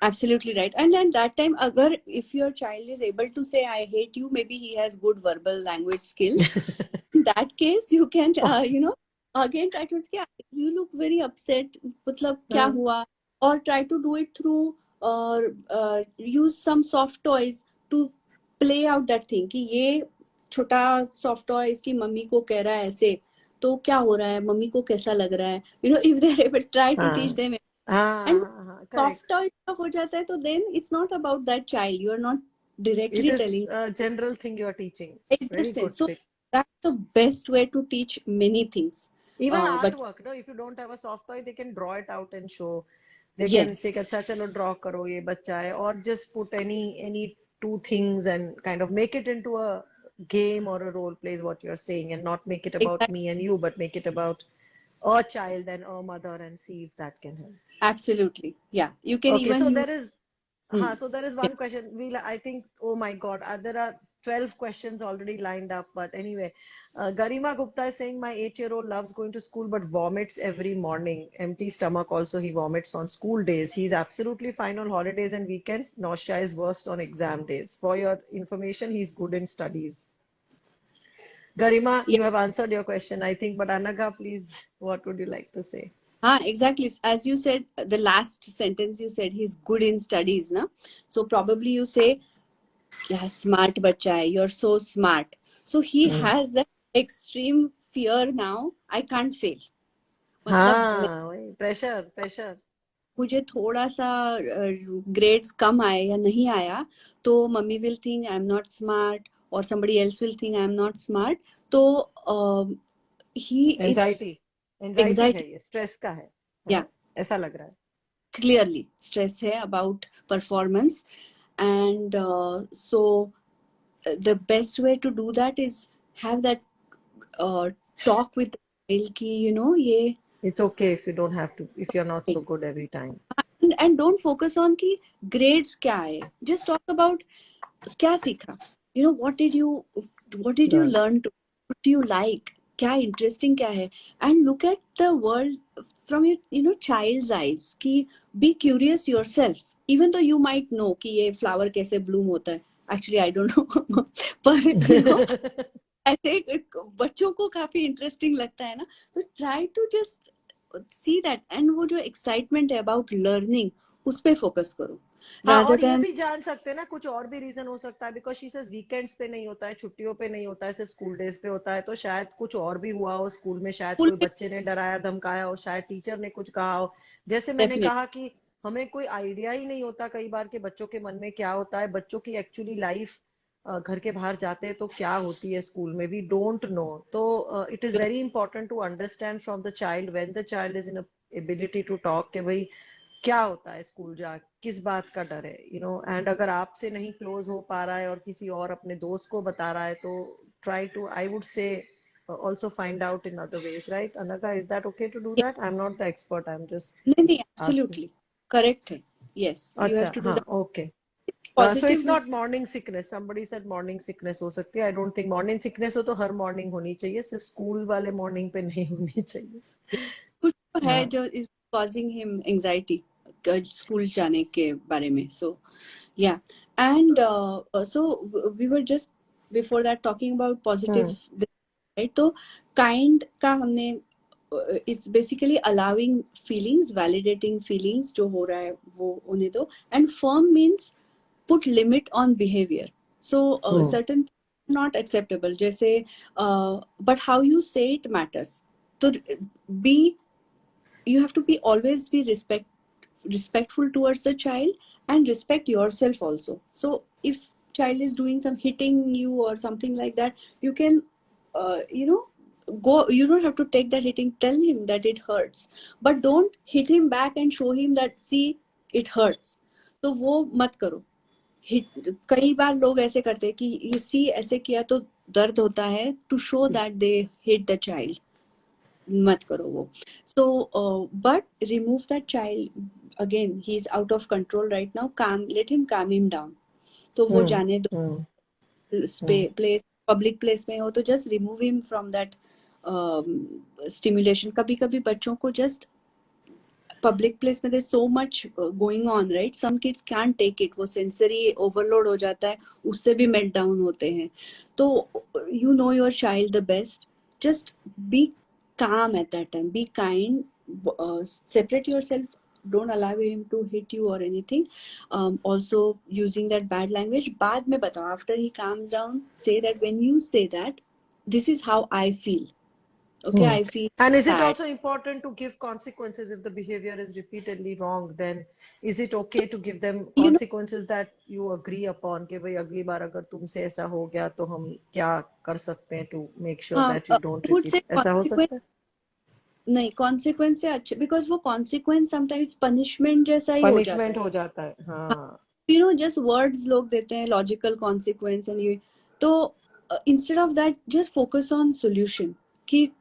Speaker 2: Absolutely right. And then that time, agar if your child is able to say I hate you, maybe he has good verbal language skills. In that case, you can again try to say you look very upset. मतलब क्या
Speaker 1: हाँ.
Speaker 2: हुआ? Or try to do it through, or use some soft toys to play out that thing. कि ये छोटा soft toy इसकी mummy को कह रहा है ऐसे, तो क्या हो रहा है, मम्मी को कैसा लग रहा है. If they are able, try to teach
Speaker 1: हाँ
Speaker 2: them.
Speaker 1: हाँ
Speaker 2: And
Speaker 1: हाँ हाँ.
Speaker 2: soft
Speaker 1: correct.
Speaker 2: toy का हो जाता है, तो then it's not about that child. You are not
Speaker 1: It
Speaker 2: directly
Speaker 1: is
Speaker 2: telling.
Speaker 1: a general thing you are teaching.
Speaker 2: It's
Speaker 1: Very
Speaker 2: just it.
Speaker 1: good
Speaker 2: So
Speaker 1: trick.
Speaker 2: that's the best way to teach many things.
Speaker 1: Even
Speaker 2: But
Speaker 1: artwork, no, if you don't have a soft toy, they can draw it out and show. They can
Speaker 2: yes,
Speaker 1: say, अच्छा चलो draw करो ये बच्चा है, or just put any two things and kind of make it into a game or a role play is what you're saying, and not make it about
Speaker 2: exactly,
Speaker 1: me and you, but make it about a child and a mother and see if that can help.
Speaker 2: absolutely. Yeah, you can
Speaker 1: Okay,
Speaker 2: even
Speaker 1: so
Speaker 2: use.
Speaker 1: there is,
Speaker 2: Hmm,
Speaker 1: so there is
Speaker 2: yeah.
Speaker 1: one question. I think, oh my God, there are 12 questions already lined up. But anyway, Garima Gupta is saying my 8-year-old loves going to school but vomits every morning. Empty stomach also, he vomits on school days. He's absolutely fine on holidays and weekends. Nausea is worst on exam days. For your information, he's good in studies. Garima,
Speaker 2: Yeah.
Speaker 1: you have answered your question, I think, but Anagha, please, what would you like to say?
Speaker 2: Exactly. As you said, the last sentence you said, he's good in studies, na? So probably you say, yeah, smart bacha hai, you're so smart. So he has that extreme fear now, I can't fail. मतलब
Speaker 1: हाँ, वही pressure.
Speaker 2: मुझे थोड़ा सा grades कम आए या नहीं आया तो mummy will think I am not smart और somebody else will think I am not smart. तो he it's
Speaker 1: एंजाइटी है,
Speaker 2: anxiety.
Speaker 1: ये स्ट्रेस का है
Speaker 2: Yeah,
Speaker 1: ना? ऐसा लग रहा है.
Speaker 2: clearly stress है about performance. And so the best way to do that is have that talk with the child कि ये
Speaker 1: It's okay if you don't have to, if you're not so good every time.
Speaker 2: and don't focus on कि grades क्या है. Just talk about क्या सीखा, what did you
Speaker 1: Learn.
Speaker 2: learn to, what do you like, क्या interesting क्या है. And look at the world from your child's eyes कि be curious yourself even though you might know कि ये flower कैसे bloom होता है. Actually I don't know पर ऐसे बच्चों को काफी इंटरेस्टिंग लगता है ना. तो try to just see that and वो जो एक्साइटमेंट है अबाउट लर्निंग उस पे फोकस करो
Speaker 1: हाँ,
Speaker 2: rather
Speaker 1: और ये
Speaker 2: than
Speaker 1: भी जान सकते हैं ना, कुछ और भी रीजन हो सकता है, बिकॉज शी सेज वीकेंड्स पे नहीं होता है, छुट्टियों पे नहीं होता है, सिर्फ स्कूल डेज पे होता है, तो शायद कुछ और भी हुआ हो स्कूल में, शायद
Speaker 2: स्कूल
Speaker 1: कोई
Speaker 2: में.
Speaker 1: बच्चे ने डराया धमकाया हो, शायद टीचर ने कुछ कहा हो. जैसे मैंने
Speaker 2: डेफिनेट.
Speaker 1: कहा कि हमें कोई आइडिया ही नहीं होता कई बार के बच्चों के मन में क्या होता है, बच्चों की एक्चुअली लाइफ घर के बाहर जाते हैं तो क्या होती है स्कूल में, वी डोंट नो. तो it is very important to understand from the child when the child is in ability to talk कि भाई क्या होता है स्कूल जा, किस बात का डर है, एंड अगर आपसे नहीं क्लोज हो पा रहा है और किसी और अपने दोस्त को बता रहा है तो try to, I would say, also find out in other ways, right? Anagha, is that okay to do that? I'm not the expert, I'm just
Speaker 2: नहीं नहीं
Speaker 1: asking.
Speaker 2: एब्सोल्युटली करेक्ट है. यस यू हैव
Speaker 1: अच्छा,
Speaker 2: to do
Speaker 1: हाँ,
Speaker 2: that
Speaker 1: okay. So
Speaker 2: positive
Speaker 1: it's
Speaker 2: this.
Speaker 1: not morning sickness. Somebody said morning sickness हो सकती है. I don't think morning sickness हो तो हर morning होनी चाहिए, सिर्फ स्कूल वाले morning पे नहीं होनी चाहिए.
Speaker 2: कुछ तो है
Speaker 1: हाँ.
Speaker 2: जो is causing him anxiety school जाने के बारे में. सो yeah. And so we were just before that talking about positive,
Speaker 1: hmm.
Speaker 2: right? तो kind का हमने it's basically allowing feelings, validating feelings जो हो रहा है वो होने दो. And firm means put limit on behavior. So
Speaker 1: hmm.
Speaker 2: certain not acceptable जैसे but how you say it matters. तो be you have to be always be respectful towards the child and respect yourself also. So if child is doing some hitting you or something like that, you can go, you don't have to take that hitting, tell him that it hurts, but don't hit him back and show him that see it hurts. तो वो मत करो. कई बार लोग ऐसे करते हैं कि you see ऐसे किया तो दर्द होता है, to show that they hit the child. मत करो वो. So but remove that child. Again, he is out of control right now, let him calm him down. तो वो
Speaker 1: हम्म.
Speaker 2: जाने दो.
Speaker 1: Hmm. Hmm.
Speaker 2: Place public place में हो तो just remove him from that stimulation. कभी कभी बच्चों को जस्ट पब्लिक प्लेस में so much going on, right? Some kids can take it, वो सेंसरी ओवरलोड हो जाता है, उससे भी मेल्ट डाउन होते हैं. तो you know your child the best. Just be calm at that time, be kind, separate yourself, don't allow him to hit you or anything. Also using that bad language बाद में बताओ, after he calms down, say that when you say that, this is how I feel. Okay,
Speaker 1: Hmm.
Speaker 2: I feel
Speaker 1: And is it
Speaker 2: sad.
Speaker 1: also important to give consequences if the behavior is repeatedly wrong? Then is it okay to give them
Speaker 2: You know,
Speaker 1: consequences that you agree upon? कि भाई अगली बार अगर तुमसे ऐसा हो गया तो हम क्या कर सकते हैं to make sure that you
Speaker 2: I
Speaker 1: don't
Speaker 2: would
Speaker 1: repeat?
Speaker 2: say
Speaker 1: ऐसा हो
Speaker 2: consequence.
Speaker 1: सकता है?
Speaker 2: नहीं, consequence से अच्छे, because वो consequence sometimes punishment जैसा ही हो जाता
Speaker 1: Punishment
Speaker 2: है.
Speaker 1: हो जाता है. हाँ.
Speaker 2: Just words लोग देते हैं, logical consequence and ये. तो instead of that, just focus on solution. कि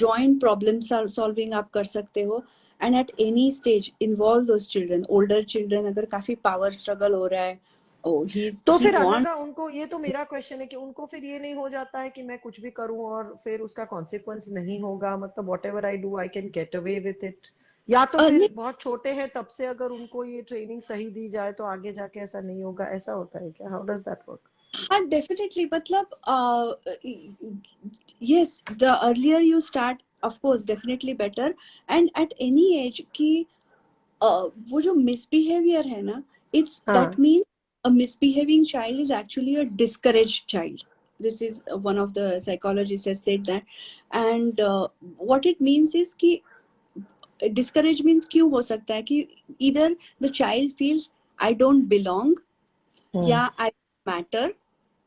Speaker 2: joint problem solving आप कर सकते हो. And at any stage, involve those children. Older children, अगर काफी power struggle हो रहा है, oh,
Speaker 1: तो
Speaker 2: he
Speaker 1: फिर
Speaker 2: wants.
Speaker 1: अनघा, उनको ये तो मेरा क्वेश्चन है कि उनको फिर ये नहीं हो जाता है कि मैं कुछ भी करूं और फिर उसका कॉन्सिक्वेंस नहीं होगा, मतलब what ever I do I can get away with it, या तो फिर
Speaker 2: नहीं,
Speaker 1: बहुत छोटे हैं तब से अगर उनको ये ट्रेनिंग सही दी जाए तो आगे जाके ऐसा नहीं होगा, ऐसा होता है क्या? How does that work?
Speaker 2: हाँ definitely, मतलब yes, the earlier you start, of course, definitely better. And at any age कि वो जो misbehavior है ना, it's that
Speaker 1: हाँ.
Speaker 2: means a misbehaving child is actually a discouraged child. This is one of the psychologists has said that. And what it means is कि discourage means क्यों हो सकता है कि either the child feels I don't belong,
Speaker 1: हम्म.
Speaker 2: या I matter,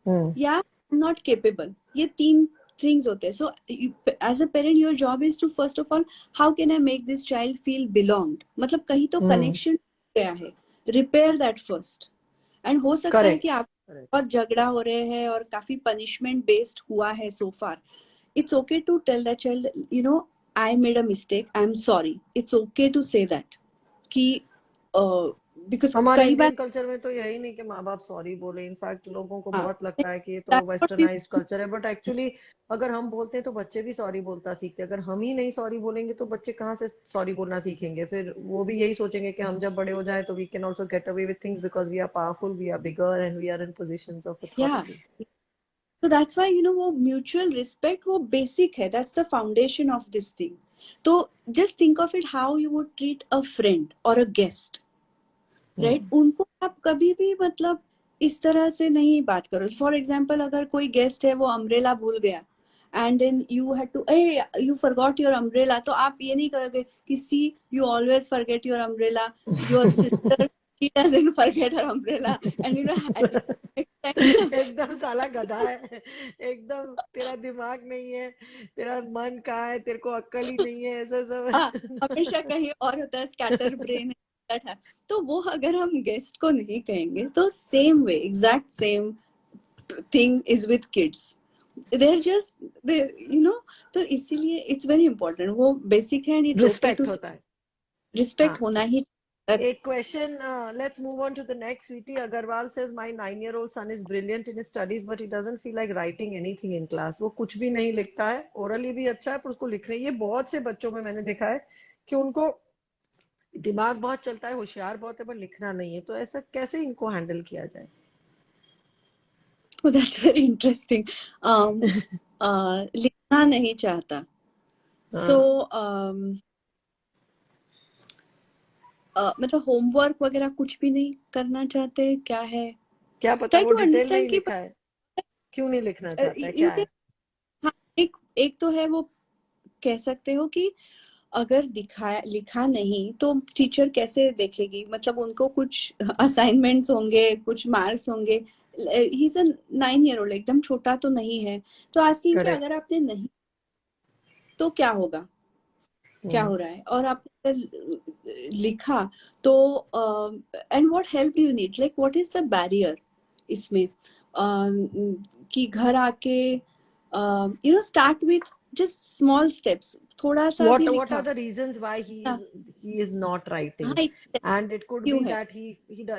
Speaker 1: हम्म.
Speaker 2: या I'm not capable. ये तीन things होते हैं. So as a parent, your job is to first of all, how can I make this child feel belonged? मतलब कहीं तो
Speaker 1: हम्म.
Speaker 2: connection गया है. Repair that first. And हो सकता है कि
Speaker 1: करेक्ट.
Speaker 2: आप बहुत झगड़ा हो रहे हैं और काफी punishment based हुआ है so far. It's okay to tell that child, you know, I made a mistake. I'm sorry. It's okay to say that. कि because
Speaker 1: हमारे
Speaker 2: कई बार
Speaker 1: इंडियन कल्चर में तो यही नहीं कि माँ बाप सॉरी बोले. इनफैक्ट लोगों को
Speaker 2: हाँ,
Speaker 1: बहुत लगता है कि ये तो
Speaker 2: that's what we
Speaker 1: westernised culture है, बट एक्चुअली अगर हम बोलते हैं तो बच्चे भी सॉरी बोलता सीखते हैं. अगर हम ही नहीं सॉरी बोलेंगे तो बच्चे कहाँ से सॉरी बोलना सीखेंगे? फिर वो भी यही सोचेंगे कि हम जब बड़े हो जाए तो we can also get away with things because we are powerful, we are bigger and we are in positions of
Speaker 2: yeah.
Speaker 1: Authority.
Speaker 2: So that's why, you know, वो mutual respect वो basic है. That's the foundation of this thing. तो just think of it how you would treat a friend or a guest, right? उनको आप कभी भी मतलब इस तरह से नहीं बात करो. For example, अगर कोई guest है वो umbrella भूल गया and then you had to, hey, you forgot your umbrella, तो आप ये नहीं कहोगे कि see, you always forget your umbrella, your sister, she doesn't forget her umbrella, and you know, next time
Speaker 1: एकदम साला गधा है. एकदम तेरा दिमाग नहीं है, तेरा मन कहाँ है, तेरे को अक्ल ही नहीं है, ऐसा
Speaker 2: हाँ,
Speaker 1: सब.
Speaker 2: हमेशा कहीं और होता है, स्कैटर ब्रेन है. तो वो अगर हम गेस्ट को नहीं कहेंगे तो same way, exact same thing is with kids. There just, you know, तो इसीलिए इट्स वेरी इंपॉर्टेंट. वो बेसिक है, इट्स ओके टू
Speaker 1: रिस्पेक्ट होता है.
Speaker 2: रिस्पेक्ट
Speaker 1: हाँ.
Speaker 2: होना ही. That's
Speaker 1: A question, let's move on to the next. Sweetie Agarwal says, my 9-year-old son is brilliant in his studies, but he doesn't feel like writing anything in class. वो कुछ भी नहीं लिखता है, orally भी अच्छा है, पर उसको लिखने, ये बहुत से बच्चों में मैंने देखा है कि उनको दिमाग बहुत चलता है, होशियार बहुत है, पर लिखना नहीं है. तो ऐसा कैसे इनको हैंडल किया जाए?
Speaker 2: oh, that's very interesting. लिखना नहीं चाहता. So
Speaker 1: हाँ.
Speaker 2: मतलब होमवर्क वगैरह कुछ भी नहीं करना चाहते, क्या है?
Speaker 1: क्या पता
Speaker 2: ट्राई
Speaker 1: वो
Speaker 2: टू
Speaker 1: डिटेल
Speaker 2: अंडरस्टैंड
Speaker 1: नहीं
Speaker 2: कि
Speaker 1: लिखा है, क्यों नहीं लिखना चाहता है,
Speaker 2: यू
Speaker 1: क्या
Speaker 2: कैन,
Speaker 1: है?
Speaker 2: हाँ, एक एक तो है वो, कह सकते हो कि अगर दिखाया लिखा नहीं तो टीचर कैसे देखेगी? मतलब उनको कुछ असाइनमेंट्स होंगे, कुछ मार्क्स होंगे. He is a 9 year old, एकदम छोटा तो नहीं है. तो आस्किंग कि
Speaker 1: करेक्ट.
Speaker 2: अगर आपने नहीं तो क्या होगा, क्या हो रहा है, और आपने अगर लिखा तो and what help you need, like what is the barrier इसमें, कि घर आके you know start with just small steps, थोड़ा सा भी
Speaker 1: What are
Speaker 2: लिखा.
Speaker 1: the reasons why
Speaker 2: हाँ,
Speaker 1: he is not
Speaker 2: हाँ,
Speaker 1: writing? And it could be
Speaker 2: क्यों है?
Speaker 1: that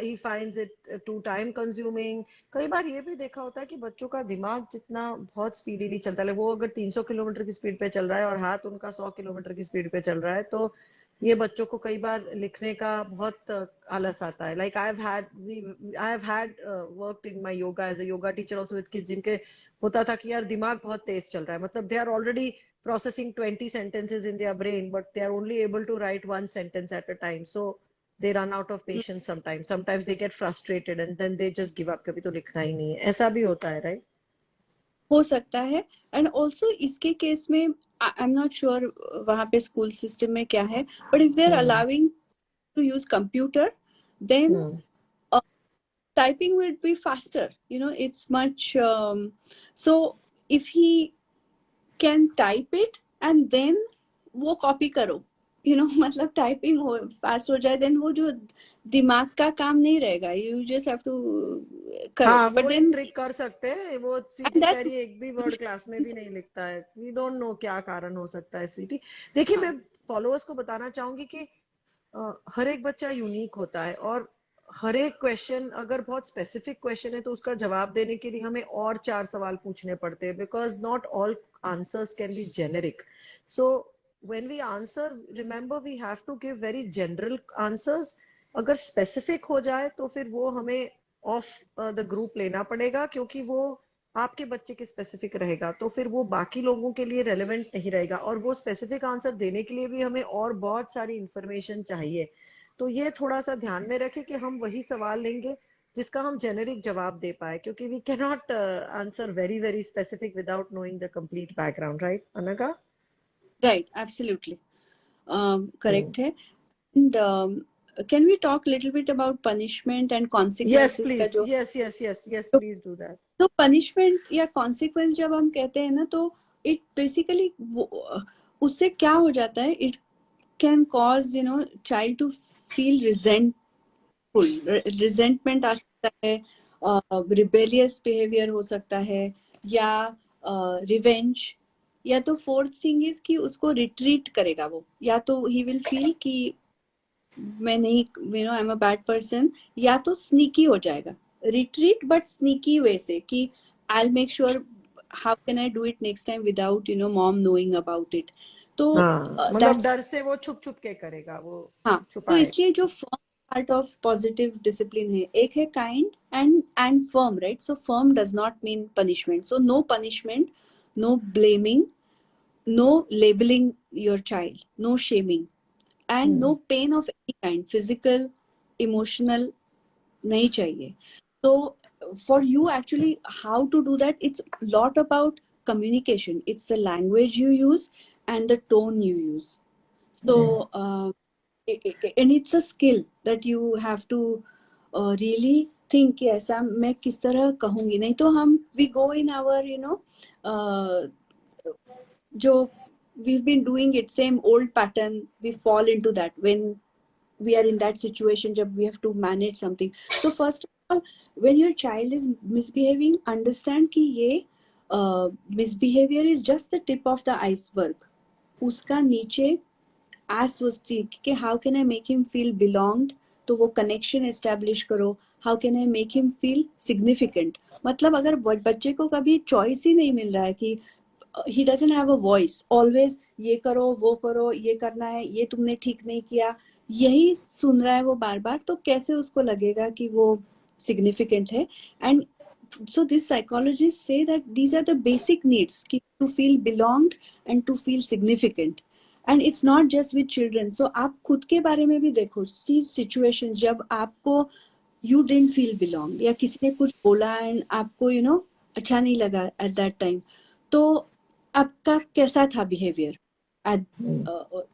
Speaker 1: he finds it too time consuming. कई बार ये भी देखा होता है कि बच्चों का दिमाग जितना बहुत स्पीडीली चलता है, वो अगर 300 किलोमीटर की स्पीड पे चल रहा है और हाथ उनका 100 किलोमीटर की स्पीड पे चल रहा है, तो ये बच्चों को कई बार लिखने का बहुत आलस आता है. Like I have had worked in my yoga as a yoga teacher also with kids, जिनके होता था कि यार दिमाग बहुत तेज चल रहा है, मतलब they are already processing 20 sentences in their brain, but they are only able to write one sentence at a time. So they run out of patience sometimes. Sometimes they get frustrated and then they just give up. कभी तो लिखना ही नहीं है. ऐसा भी होता है, right?
Speaker 2: हो सकता है. एंड ऑल्सो इसके केस में आई एम नॉट श्योर वहाँ पे स्कूल सिस्टम में क्या है, but if they are
Speaker 1: Hmm.
Speaker 2: Allowing to use computer, then
Speaker 1: Hmm.
Speaker 2: uh, typing would be faster, you know, it's much so if he can type it and then वो copy करो, you know, मतलब typing हो fast हो जाए, then वो जो दिमाग का काम नहीं रहेगा, you just have to करो,
Speaker 1: हाँ,
Speaker 2: but
Speaker 1: वो एक
Speaker 2: then
Speaker 1: ट्रिक कर सकते हैं. वो
Speaker 2: and
Speaker 1: स्वीटी कह
Speaker 2: that's
Speaker 1: रही है एक भी वर्ड क्लास में भी नहीं लिखता है. वी डोंट नो क्या कारण हो सकता है स्वीटी. देखिए,
Speaker 2: हाँ.
Speaker 1: मैं फॉलोअर्स को बताना चाहूंगी कि हर एक बच्चा यूनिक होता है, और हर एक क्वेश्चन अगर बहुत स्पेसिफिक क्वेश्चन है तो उसका जवाब देने के लिए हमें और 4 सवाल पूछने पड़ते हैं, because not all answers can be generic. So when we answer, remember we have to give very general answers. अगर स्पेसिफिक हो जाए तो फिर वो हमें ऑफ द ग्रुप लेना पड़ेगा, क्योंकि वो आपके बच्चे के स्पेसिफिक रहेगा, तो फिर वो बाकी लोगों के लिए रेलेवेंट नहीं रहेगा, और वो स्पेसिफिक आंसर देने के लिए भी हमें और बहुत सारी इंफॉर्मेशन चाहिए। तो ये थोड़ा सा ध्यान में रखें कि हम वही सवाल लेंगे जिसका हम जेनेरिक जवाब दे पाए, क्योंकि we can not answer very very specific without knowing the complete background, right Anagha?
Speaker 2: Right, absolutely correct है। And can we talk little bit about punishment and
Speaker 1: yes
Speaker 2: consequences का
Speaker 1: प्लीज,
Speaker 2: जो
Speaker 1: yes yes yes yes, please do that.
Speaker 2: तो punishment या consequence जब हम कहते हैं ना, तो इट बेसिकली उससे क्या हो जाता है, it can cause child to feel resentment आ सकता है, रिबेलियस बिहेवियर हो सकता है, या रिवेंज, या तो फोर्थ थिंग इज कि उसको रिट्रीट करेगा वो, या तो ही विल फील कि मैं नहीं, आई एम अ बैड पर्सन, या तो स्नीकी हो जाएगा, रिट्रीट बट स्नीकी वे से कि I make sure how can I do it next time without mom knowing about it. तो
Speaker 1: हाँ, मतलब
Speaker 2: दैट्स
Speaker 1: डर से वो छुप छुप के करेगा, वो
Speaker 2: हाँ, तो
Speaker 1: छुपाएगा।
Speaker 2: इसलिए जो firm part of positive discipline है, एक है kind and firm, right? So firm does not mean punishment, so no punishment, no blaming, no labeling your child, no shaming, and no pain of any kind, physical, emotional, nahi chahiye. So for you actually how to do that, it's a lot about communication, it's the language you use and the tone you use. So and it's a skill that you have to really think कि ऐसा मैं किस तरह कहूंगी, नहीं तो हम we go in our जो we've been doing it same old pattern, we fall into that when we are in that situation जब we have to manage something. So first of all, when your child is misbehaving, understand कि ये misbehavior is just the tip of the iceberg. उसका नीचे as was कि how can I make him feel belonged, तो वो connection establish करो, how can I make him feel significant. मतलब अगर बच्चे को कभी choice ही नहीं मिल रहा है कि he doesn't have a voice, always ये करो ये करना है, ये तुमने ठीक नहीं किया, यही सुन रहा है वो बार बार, तो कैसे उसको लगेगा कि वो significant है. And so these psychologists say that these are the basic needs to feel belonged and to feel significant. And it's not just with children. So आप खुद के बारे में भी देखो, see situation जब आपको you didn't feel belong, या किसी ने कुछ बोला and आपको अच्छा नहीं लगा at that time, तो आपका कैसा था बिहेवियर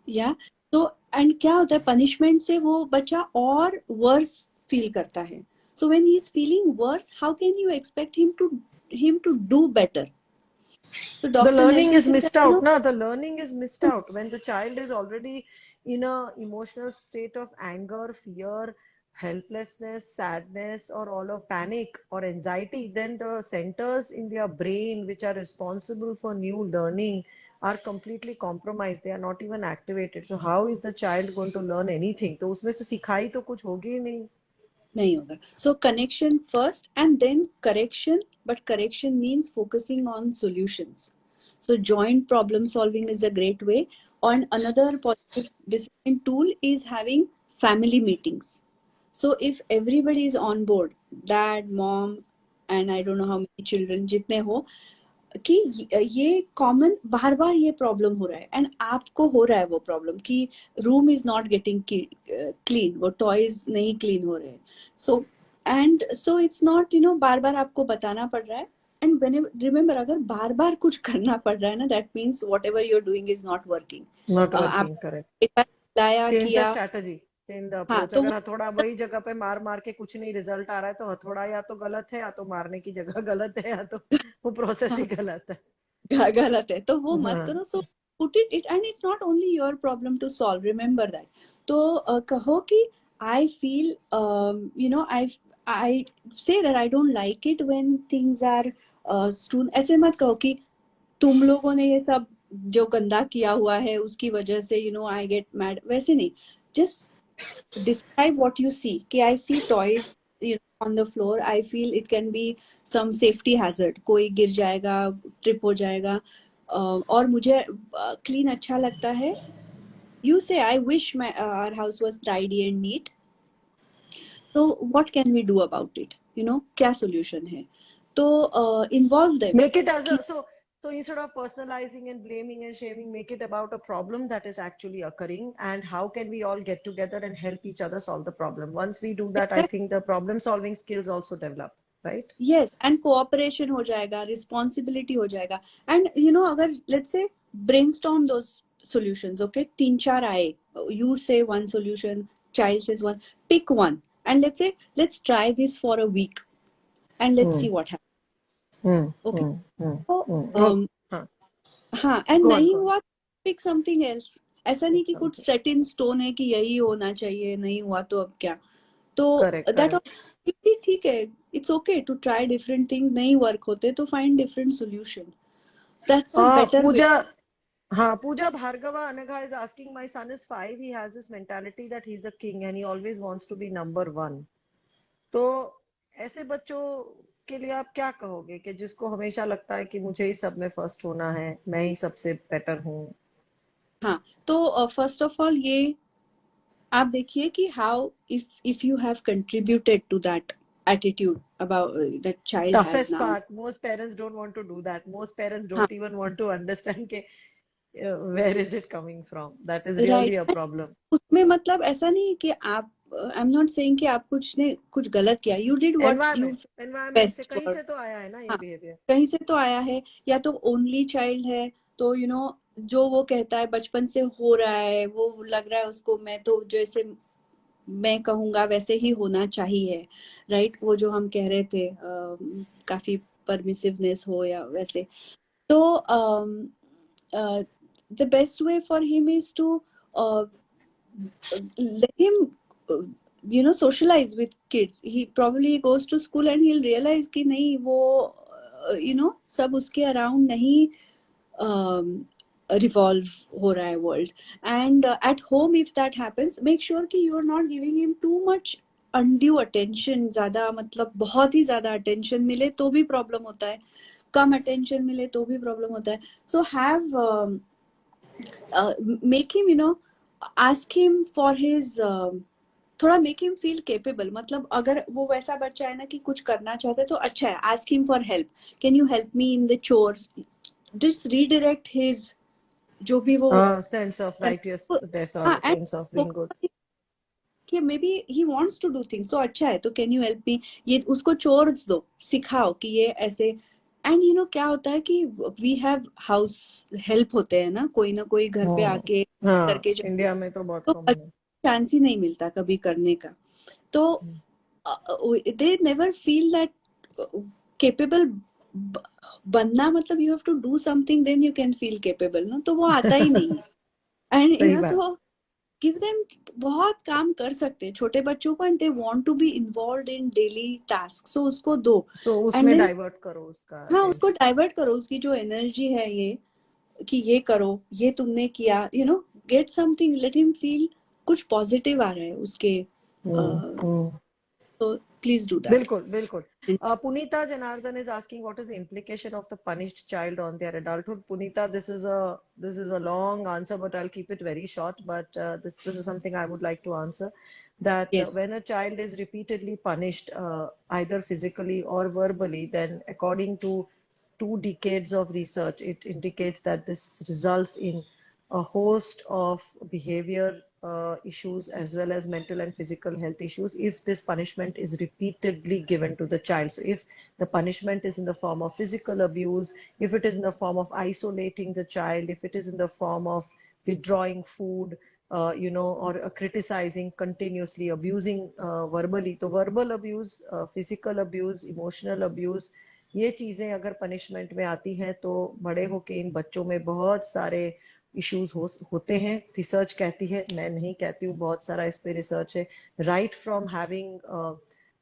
Speaker 2: या तो. एंड क्या होता है, पनिशमेंट से वो बच्चा और वर्स फील करता है. So when he is feeling worse, how can you expect him to do better. तो
Speaker 1: The
Speaker 2: doctor
Speaker 1: learning
Speaker 2: Nelson
Speaker 1: is
Speaker 2: कहता
Speaker 1: missed
Speaker 2: है
Speaker 1: out, no? The learning is missed out when the child is already in a emotional state of anger, fear, helplessness, sadness, or all of panic or anxiety. Then the centers in their brain which are responsible for new learning are completely compromised. They are not even activated. So how is the child going to learn anything? तो उसमें से सिखाई तो कुछ होगी ही नहीं.
Speaker 2: नहीं होगा. So connection first and then correction, but correction means focusing on solutions. So joint problem solving is a great way. And another positive discipline tool is having family meetings. So if everybody is on board, dad, mom, and I don't know how many children, जितने हो, कि ये common बार बार ये problem हो रहा है and आपको हो रहा है वो प्रॉब्लम कि room is not getting clean, वो टॉयज नहीं क्लीन हो रहे हैं. सो इट्स नॉट बार बार आपको बताना पड़ रहा है. एंड रिमेम्बर, अगर बार बार कुछ करना पड़ रहा है ना, that means what ever you're doing is not working.
Speaker 1: Not
Speaker 2: आप
Speaker 1: working, correct.
Speaker 2: एक बार लाया
Speaker 1: चेंज द
Speaker 2: किया,
Speaker 1: स्ट्रैटेजी, चेंज द
Speaker 2: हाँ,
Speaker 1: अप्रोच.
Speaker 2: तो
Speaker 1: अगर हथौड़ा वही जगह पे मार मार के कुछ नहीं रिजल्ट आ रहा है, तो हथौड़ा या तो गलत है, या तो मारने की जगह गलत है, या तो वो प्रोसेस ही
Speaker 2: हाँ,
Speaker 1: गलत है.
Speaker 2: गलत है तो वो मत
Speaker 1: हाँ.
Speaker 2: करो. So put it and it's not only your problem to solve, remember that. तो कहो कि I feel I say that I don't like it when things are strewn. ऐसे मत कहो कि तुम लोगों ने ये सब जो गंदा किया हुआ है उसकी वजह से आई गेट मैड, वैसे नहीं. Just describe what you see. कि I see toys on the floor, I feel it can be some safety hazard, कोई गिर जाएगा, ट्रिप हो जाएगा, और मुझे क्लीन अच्छा लगता है. You say I wish our house was tidy and neat. So what can we do about it? क्या solution है. तो involve them.
Speaker 1: Make it as a so instead of personalizing and blaming and shaming, make it about a problem that is actually occurring and how can we all get together and help each other solve the problem. Once we do that, I think the problem solving skills also develop, right?
Speaker 2: Yes, and cooperation हो जाएगा, responsibility हो जाएगा, and अगर let's say brainstorm those solutions, okay, 3-4 आए, you say one solution, child says one, pick one, and let's try this for a week, and let's see what happens. Okay, so हाँ, and नहीं हुआ, pick something else. ऐसा नहीं कि कुछ set in stone है कि यही होना चाहिए, नहीं हुआ तो अब क्या. तो that ठीक है, it's okay to try different things. नहीं work होते तो find different solution. That's a better way.
Speaker 1: Pooja Bhargava Anagha is asking, my son is 5, he has this mentality that he's the king and he always wants to be number 1. तो ऐसे बच्चों के लिए आप क्या कहोगे कि जिसको हमेशा लगता है कि मुझे ही सब में फर्स्ट होना है, मैं ही सबसे बेटर हूँ.
Speaker 2: हाँ, तो first of all ये आप देखिए कि how if you have contributed to that attitude about that child
Speaker 1: toughest
Speaker 2: has now.
Speaker 1: part, most parents don't want to do that. Most parents don't even want to understand के where is it coming from. That is really a problem.
Speaker 2: उसमें मतलब ऐसा नहीं कि आप I'm not saying कि आप कुछ गलत किया. You did what you
Speaker 1: environment से कहीं से तो आया है ना ये behavior.
Speaker 2: कहीं से तो आया है, या तो only child है तो जो वो कहता है बचपन से हो रहा है, वो लग रहा है उसको मैं तो जैसे मैं कहूँगा वैसे ही होना चाहिए, राइट. वो जो हम कह रहे थे काफी परमिसिवनेस हो या वैसे. तो the best way for him is to let him socialize with kids. He probably goes to school and he'll realize कि नहीं वो सब उसके around नहीं revolve हो रहा है world. And at home if that happens, make sure कि you are not giving him too much undue attention. ज़्यादा मतलब बहुत ही ज़्यादा attention मिले तो भी problem होता है, कम attention मिले तो भी problem होता है. So have make him ask him for his थोड़ा make him feel capable. मतलब अगर वो वैसा बच्चा है ना कि कुछ करना चाहता है तो अच्छा है, ask him for help. Can you help me in the chores? Just redirect his जो भी वो
Speaker 1: sense of righteousness or sense of being good.
Speaker 2: कि maybe he wants to do things, तो अच्छा है, तो can you help me, ये उसको chores दो, सिखाओ कि ये ऐसे. एंड क्या होता है कि वी हैव हाउस हेल्प होते हैं ना कोई घर पे आके करके
Speaker 1: इंडिया में तो बहुत कॉमन है,
Speaker 2: चांस ही नहीं मिलता कभी करने का. तो they never feel that capable बनना, मतलब you have to do something then you can feel capable ना, तो वो आता ही नहीं है. एंड तो गिव देम, बहुत काम कर सकते हैं छोटे बच्चों को, and they want to be involved in daily task, so उसको दो,
Speaker 1: तो उसमें डाइवर्ट करो उसका.
Speaker 2: हाँ, उसको डाइवर्ट करो, उसकी जो एनर्जी है ये कि ये करो, ये तुमने किया, get something, let him feel कुछ पॉजिटिव आ रहा है उसके. So please do that.
Speaker 1: बिल्कुल. Punita Janardhan is asking what is the implication of the punished child on their adulthood. Punita, this is a long answer, but I'll keep it very short. But this is something I would like to answer. That when a child is repeatedly punished, either physically or verbally, then according to 2 decades of research, it indicates that this results in a host of behavior issues as well as mental and physical health issues if this punishment is repeatedly given to the child. So if the punishment is in the form of physical abuse, if it is in the form of isolating the child, if it is in the form of withdrawing food, or criticizing continuously, abusing verbally. तो verbal abuse, physical abuse, emotional abuse, ये चीजें अगर punishment में आती हैं तो बड़े होके इन बच्चों में बहुत सारे इश्यूज होते हैं. रिसर्च कहती है, मैं नहीं कहती हूँ, बहुत सारा इस पे रिसर्च है. Right from having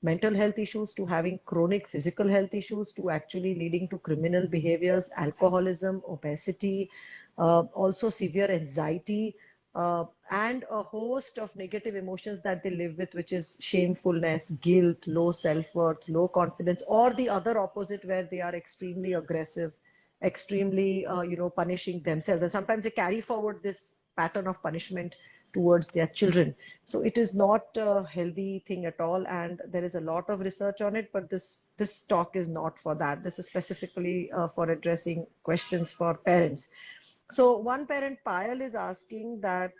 Speaker 1: mental health issues to having chronic physical health issues to actually leading to criminal behaviors, alcoholism, obesity, also severe anxiety, and a host of negative emotions that they live with, which is shamefulness, guilt, low self-worth, low confidence, or the other opposite where they are extremely aggressive, extremely punishing themselves, and sometimes they carry forward this pattern of punishment towards their children. So it is not a healthy thing at all, and there is a lot of research on it, but this talk is not for that. This is specifically for addressing questions for parents. So one parent, Payal, is asking that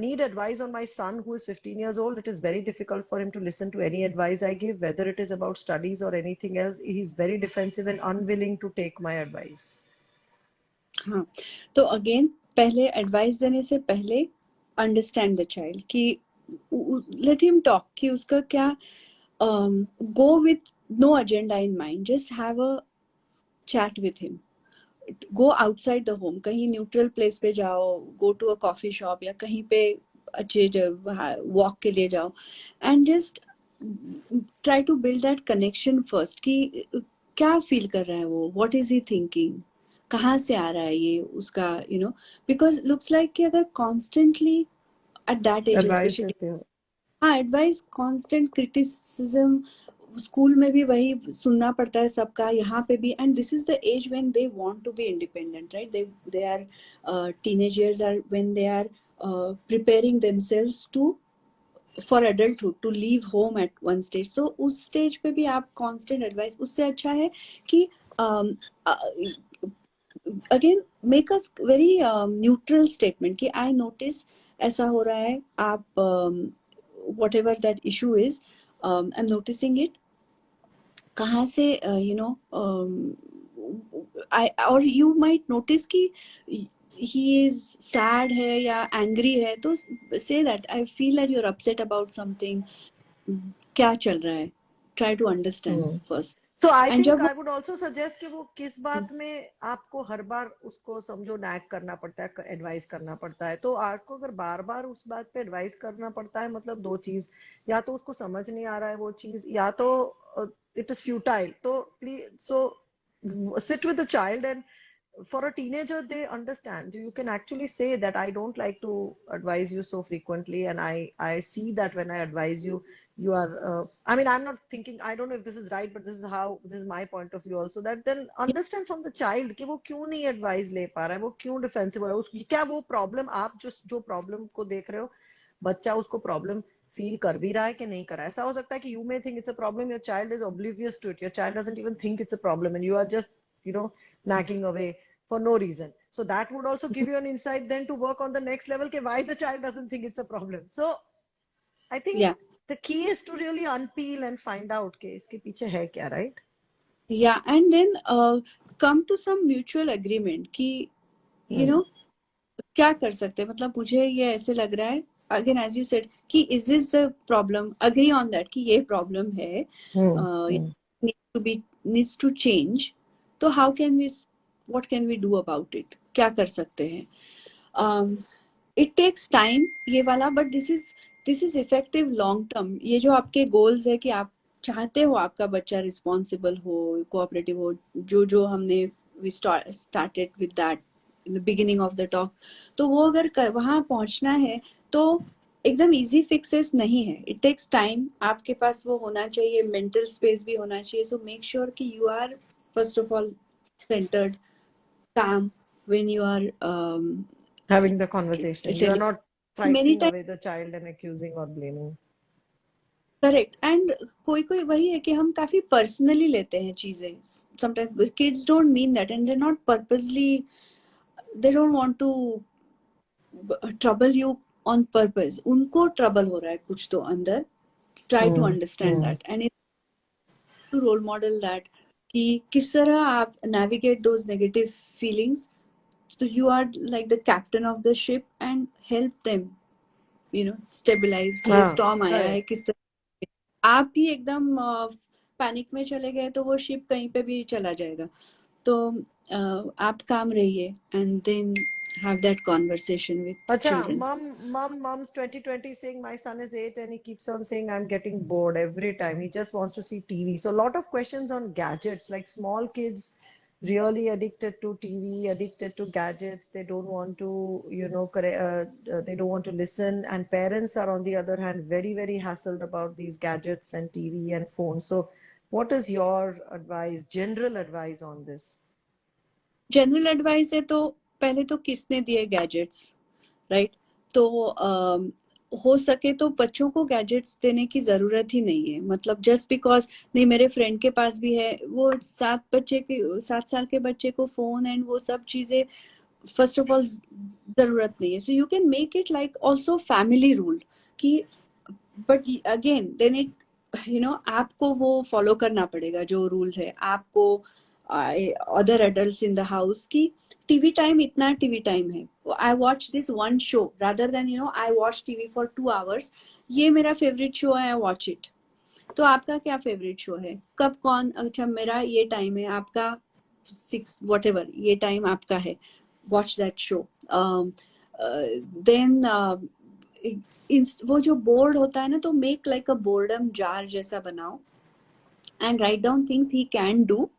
Speaker 1: need advice on my son who is 15 years old. It is very difficult for him to listen to any advice I give, whether it is about studies or anything else. He's very defensive and unwilling to take my advice.
Speaker 2: हाँ, तो again पहले advice देने से पहले understand the child कि let him talk कि उसका क्या go with no agenda in mind, just have a chat with him. Go outside the home, कहीं न्यूट्रल प्लेस पे जाओ, go to a coffee shop या कहीं पे अच्छे वॉक के लिए जाओ and just try to build that connection first कि क्या फील कर रहा है वो, व्हाट इज ही थिंकिंग, कहाँ से आ रहा है ये उसका, you know, because looks like कि अगर constantly at that age specially, हाँ, एडवाइस, कांस्टेंट क्रिटिसिज्म, स्कूल में भी वही सुनना पड़ता है सबका, यहाँ पे भी. And this is the age when they want to be independent, right? They are teenagers are when they are preparing themselves to for adulthood, to leave home at one stage. So उस stage पे भी आप constant advice, उससे अच्छा है कि again make a very neutral statement कि I notice ऐसा हो रहा है, आप whatever that issue is, I'm noticing it. कहाँ से, you know, or you might notice कि he is sad है या angry है, तो say that I feel that you're upset about something. क्या चल रहा है? Try to understand first.
Speaker 1: So I think I would also suggest कि वो किस बात में आपको हर बार उसको समझो नैग करना पड़ता है, एडवाइस करना पड़ता है. तो आपको अगर बार बार उस बात पे एडवाइस करना पड़ता है, मतलब दो चीज, या तो उसको समझ नहीं आ रहा है वो चीज, या तो इट इज फ्यूटाइल. तो please, so sit with the child, and for a teenager they understand. You can actually say that I don't like to advise you so frequently, and I see that when I advise you, you are I mean, I'm not thinking, I don't know if this is right, but this is my point of view also. That then understand from the child कि वो क्यों नहीं advice ले पा रहा है, वो क्यों defensive हो रहा है, उसकी क्या वो problem, आप जो problem को देख रहे हो, बच्चा उसको problem फील कर भी रहा है कि नहीं कर रहा है. ऐसा हो सकता है कि you may think it's a problem, your child is oblivious to it, your child doesn't even think it's a problem, and you are just, you know, nagging away for no reason. So that would also give you an insight then to work on the next level, कि why the child doesn't think it's a problem. So I think the key is to really unpeel and find out कि इसके पीछे है क्या, right?
Speaker 2: Yeah, and then come to some mutual agreement कि you know क्या कर सकते हैं, मतलब मुझे ये ऐसे लग रहा है, again as you said कि is this the problem, agree on that कि ये problem है, needs to change. तो how can we, what can we do about it, क्या कर सकते हैं. It takes time ये वाला, but this is effective long term. ये जो आपके goals है कि आप चाहते हो आपका बच्चा responsible हो, cooperative हो, जो हमने we started with that in the beginning of the talk. तो वो अगर वहाँ पहुँचना है तो एकदम easy fixes नहीं है. It takes time. आपके पास वो होना चाहिए, mental space भी होना चाहिए. So make sure कि you are first of all centered, calm when you are
Speaker 1: having the conversation. You are not frightening away the child and accusing or blaming.
Speaker 2: Correct. And कोई वही है कि हम काफी पर्सनली लेते हैं चीजें. Sometimes kids don't mean that, and they're not purposely, they don't want to trouble you on purpose. उनको trouble हो रहा है कुछ तो अंदर. Try to understand that, and to role model that कि किस तरह आप navigate those negative feelings. So you are like the captain of the ship and help them, you know, stabilize. कि ये storm आया है, किस तरह आप भी एकदम पैनिक में चले गए तो वो शिप कहीं पे भी चला जाएगा. तो आप काम रहिए and then have that conversation with children.
Speaker 1: Mom's 2020 saying my son is 8 and he keeps on saying I'm getting bored every time. He just wants to see TV. So a lot of questions on gadgets, like small kids really addicted to TV, addicted to gadgets. They don't want to, you know, they don't want to listen. And parents are, on the other hand, very, very hassled about these gadgets and TV and phones. So what is your advice, general advice on this?
Speaker 2: General advice है तो पहले तो किसने दिए gadgets, right? तो हो सके तो बच्चों को गैजेट्स देने की जरूरत ही नहीं है, मतलब जस्ट बिकॉज नहीं मेरे फ्रेंड के पास भी है, वो 7 साल के बच्चे को फोन एंड वो सब चीजें फर्स्ट ऑफ ऑल जरूरत नहीं है. So you can make it like also family rule कि, बट अगेन देन इट आपको वो फॉलो करना पड़ेगा जो रूल है आपको, other adults in the house की टीवी टाइम इतना टीवी टाइम है, I watch this one show rather than I watch TV for 2 hours, ये मेरा फेवरेट शो है, आई वॉच इट. तो आपका क्या फेवरेट शो है, कब कौन, अच्छा मेरा ये टाइम है, आपका 6 whatever ये टाइम आपका है, वॉच दैट शो. देन वो जो बोर्ड होता है ना, तो मेक लाइक अ बोर्डम जार जैसा बनाओ and write down things he can do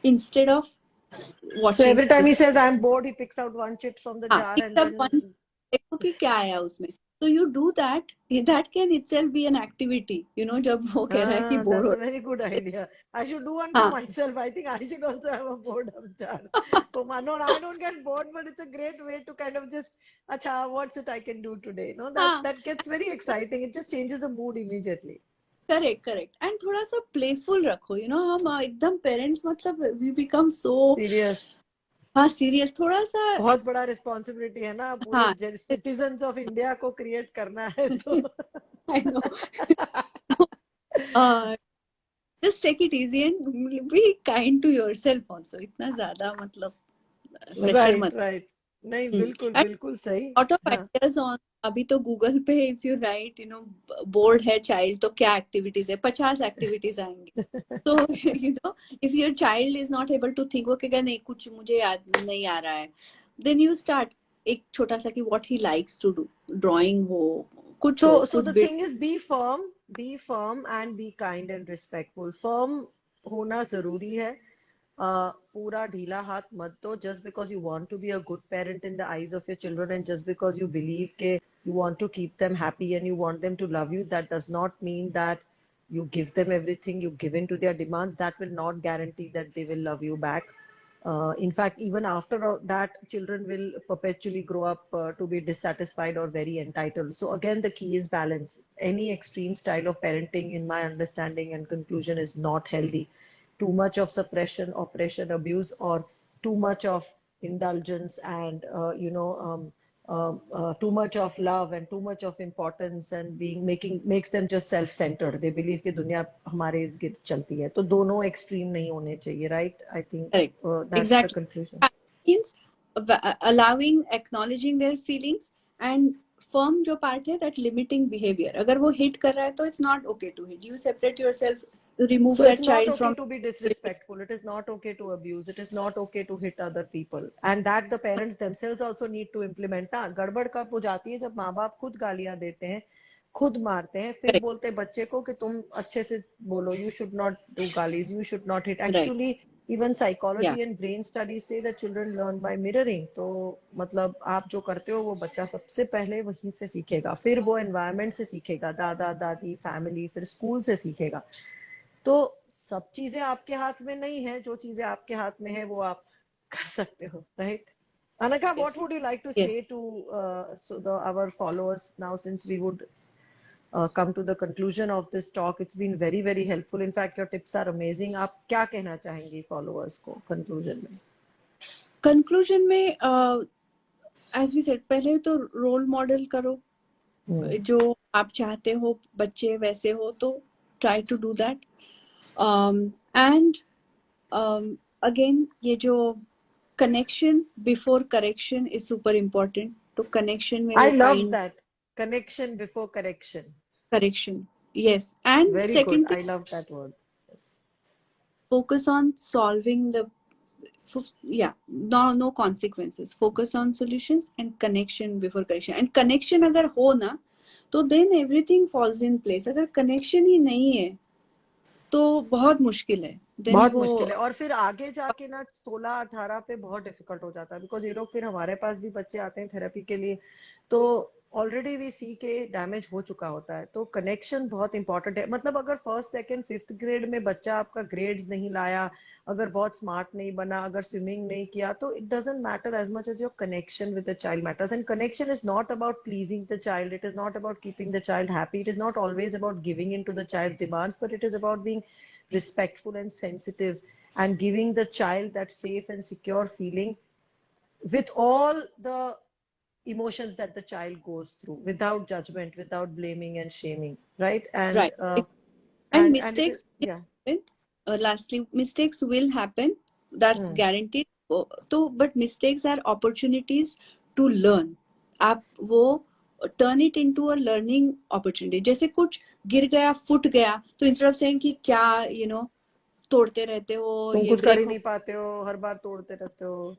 Speaker 2: instead of
Speaker 1: So
Speaker 2: watching
Speaker 1: every time he
Speaker 2: this.
Speaker 1: says I'm bored, he picks out one chip from the
Speaker 2: हाँ,
Speaker 1: jar
Speaker 2: pick
Speaker 1: and
Speaker 2: up one,
Speaker 1: then
Speaker 2: देखो कि क्या आया उसमें. So you do that, that can itself be an activity, जब वो कह रहा है कि
Speaker 1: ah,
Speaker 2: बोर
Speaker 1: that's
Speaker 2: हो
Speaker 1: a very good idea. I should do one for
Speaker 2: हाँ.
Speaker 1: myself. I think I should also have a boredom jar. For my, no, I don't get bored, but it's a great way to kind of just, acha, what's it I can do today? No, that
Speaker 2: हाँ,
Speaker 1: that gets very exciting. It just changes the mood immediately.
Speaker 2: Correct correct. And थोड़ा सा playful रखो, हम एकदम parents मतलब we become so,
Speaker 1: Serious.
Speaker 2: हाँ serious थोड़ा सा.
Speaker 1: बहुत बड़ा रिस्पॉन्सिबिलिटी है ना, पूरे
Speaker 2: हाँ.
Speaker 1: सिटीजन्स ऑफ इंडिया को क्रिएट करना है तो
Speaker 2: I know. Just take it easy and be kind to yourself also, इतना ज्यादा मतलब प्रेशर
Speaker 1: राइट
Speaker 2: मत.
Speaker 1: राइट नहीं बिल्कुल
Speaker 2: एंड
Speaker 1: बिल्कुल सही
Speaker 2: लॉट ऑफ
Speaker 1: हाँ
Speaker 2: आइडियाज ऑन, अभी तो गूगल पे इफ यू राइट बोर्ड है चाइल्ड तो क्या एक्टिविटीज है, 50 एक्टिविटीज आएंगे. तो if your child is not able to think, वो कहेगा नहीं कुछ मुझे याद नहीं आ रहा है, देन यू स्टार्ट एक छोटा सा कि what he likes to do, drawing हो, कुछ हो,
Speaker 1: so
Speaker 2: खुद
Speaker 1: the
Speaker 2: बिल्ड.
Speaker 1: thing is be firm and be kind and respectful firm होना जरूरी है पूरा ढीला हाथ मत दो just because you want to be a good parent in the eyes of your children and just because you believe के you want to keep them happy and you want them to love you, that does not mean that you give them everything, you give in to their demands. That will not guarantee that they will love you back. In fact, even after that, children will perpetually grow up to be dissatisfied or very entitled. So again, the key is balance. Any extreme style of parenting, in my understanding and conclusion, is not healthy. Too much of suppression, oppression, abuse, or too much of indulgence and too much of love and too much of importance and being making makes them just self-centered. They believe कि दुनिया हमारे इर्द गिर्द चलती है, तो दोनों extreme नहीं होने चाहिए, right? I think
Speaker 2: correct.
Speaker 1: that's the
Speaker 2: exactly.
Speaker 1: conclusion.
Speaker 2: Means allowing, acknowledging their feelings and firm जो पार्ट है that limiting behavior, अगर वो हिट कर रहा है तो it's not okay to hit, you separate yourself, remove
Speaker 1: So it's
Speaker 2: that
Speaker 1: not
Speaker 2: child
Speaker 1: okay
Speaker 2: from.
Speaker 1: to be disrespectful. It is not okay to abuse. It is not okay to hit other people. And that the parents themselves also need to implement. हाँ, गड़बड़ कब हो जाती है जब माँ बाप खुद गालियां देते हैं, खुद मारते हैं, फिर
Speaker 2: करेक्ट.
Speaker 1: बोलते हैं बच्चे को कि तुम अच्छे से बोलो, you should not do galis, you should not hit.
Speaker 2: Right.
Speaker 1: Actually, even
Speaker 2: या
Speaker 1: psychology and brain studies say that children learn by mirroring. तो मतलब आप जो करते हो वो बच्चा सबसे पहले वहीं से सीखेगा, फिर वो environment से सीखेगा, दादा दादी फैमिली, फिर स्कूल से सीखेगा. तो सब चीजें आपके हाथ में नहीं है, जो चीजें आपके हाथ में है वो आप कर सकते हो, right? Anagha, what
Speaker 2: yes
Speaker 1: would you like to
Speaker 2: yes.
Speaker 1: say to our followers now, since we would come to the conclusion of this talk? It's been very very helpful. In fact, your tips are amazing. आप क्या कहना चाहेंगी followers को conclusion में?
Speaker 2: Conclusion में as we said, पहले तो role model करो, जो आप चाहते हो बच्चे वैसे हो, तो try to do that. And again ये जो connection before correction is super important, तो कनेक्शन में
Speaker 1: I
Speaker 2: वो
Speaker 1: love
Speaker 2: kind
Speaker 1: that. Connection before correction.
Speaker 2: Correction. Yes. And
Speaker 1: Very good.
Speaker 2: Second
Speaker 1: I
Speaker 2: थिंग,
Speaker 1: love that word. Yes.
Speaker 2: focus on solving the, yeah, no consequences, focus on solutions and connection before correction. and connection अगर हो ना तो then everything falls in place. अगर connection ही नहीं है तो बहुत मुश्किल है, then
Speaker 1: बहुत
Speaker 2: वो.
Speaker 1: मुश्किल है, और फिर आगे जाके ना 16-18 पे बहुत डिफिकल्ट हो जाता है, बिकॉज ये लोग फिर हमारे पास भी बच्चे आते हैं थेरेपी के लिए, तो ऑलरेडी वी सी के डैमेज हो चुका होता है। तो कनेक्शन बहुत इंपॉर्टेंट है। मतलब अगर फर्स्ट सेकंड फिफ्थ ग्रेड में बच्चा आपका ग्रेड्स नहीं लाया, अगर बहुत स्मार्ट नहीं बना, अगर स्विमिंग नहीं किया, तो it doesn't matter as much as your connection with the child matters. And connection is not about pleasing the child, it is not about keeping the child happy, it is not always about giving in to the child demands, but it is about being respectful and sensitive and giving the child that safe and secure feeling with all the emotions that the child goes through without judgment, without blaming and shaming, right?
Speaker 2: Right. And
Speaker 1: And it is,
Speaker 2: mistakes will
Speaker 1: yeah.
Speaker 2: happen. Lastly, mistakes will happen. That's
Speaker 1: Hmm.
Speaker 2: guaranteed. तो but mistakes are opportunities to learn. आप वो turn it into a learning opportunity. जैसे कुछ गिर गया, foot गया, तो instead of saying कि क्या तोड़ते रहते हो,
Speaker 1: तुम
Speaker 2: ये
Speaker 1: कुछ कर ही
Speaker 2: ब्रेक
Speaker 1: नहीं पाते हो, हर बार तोड़ते रहते हो।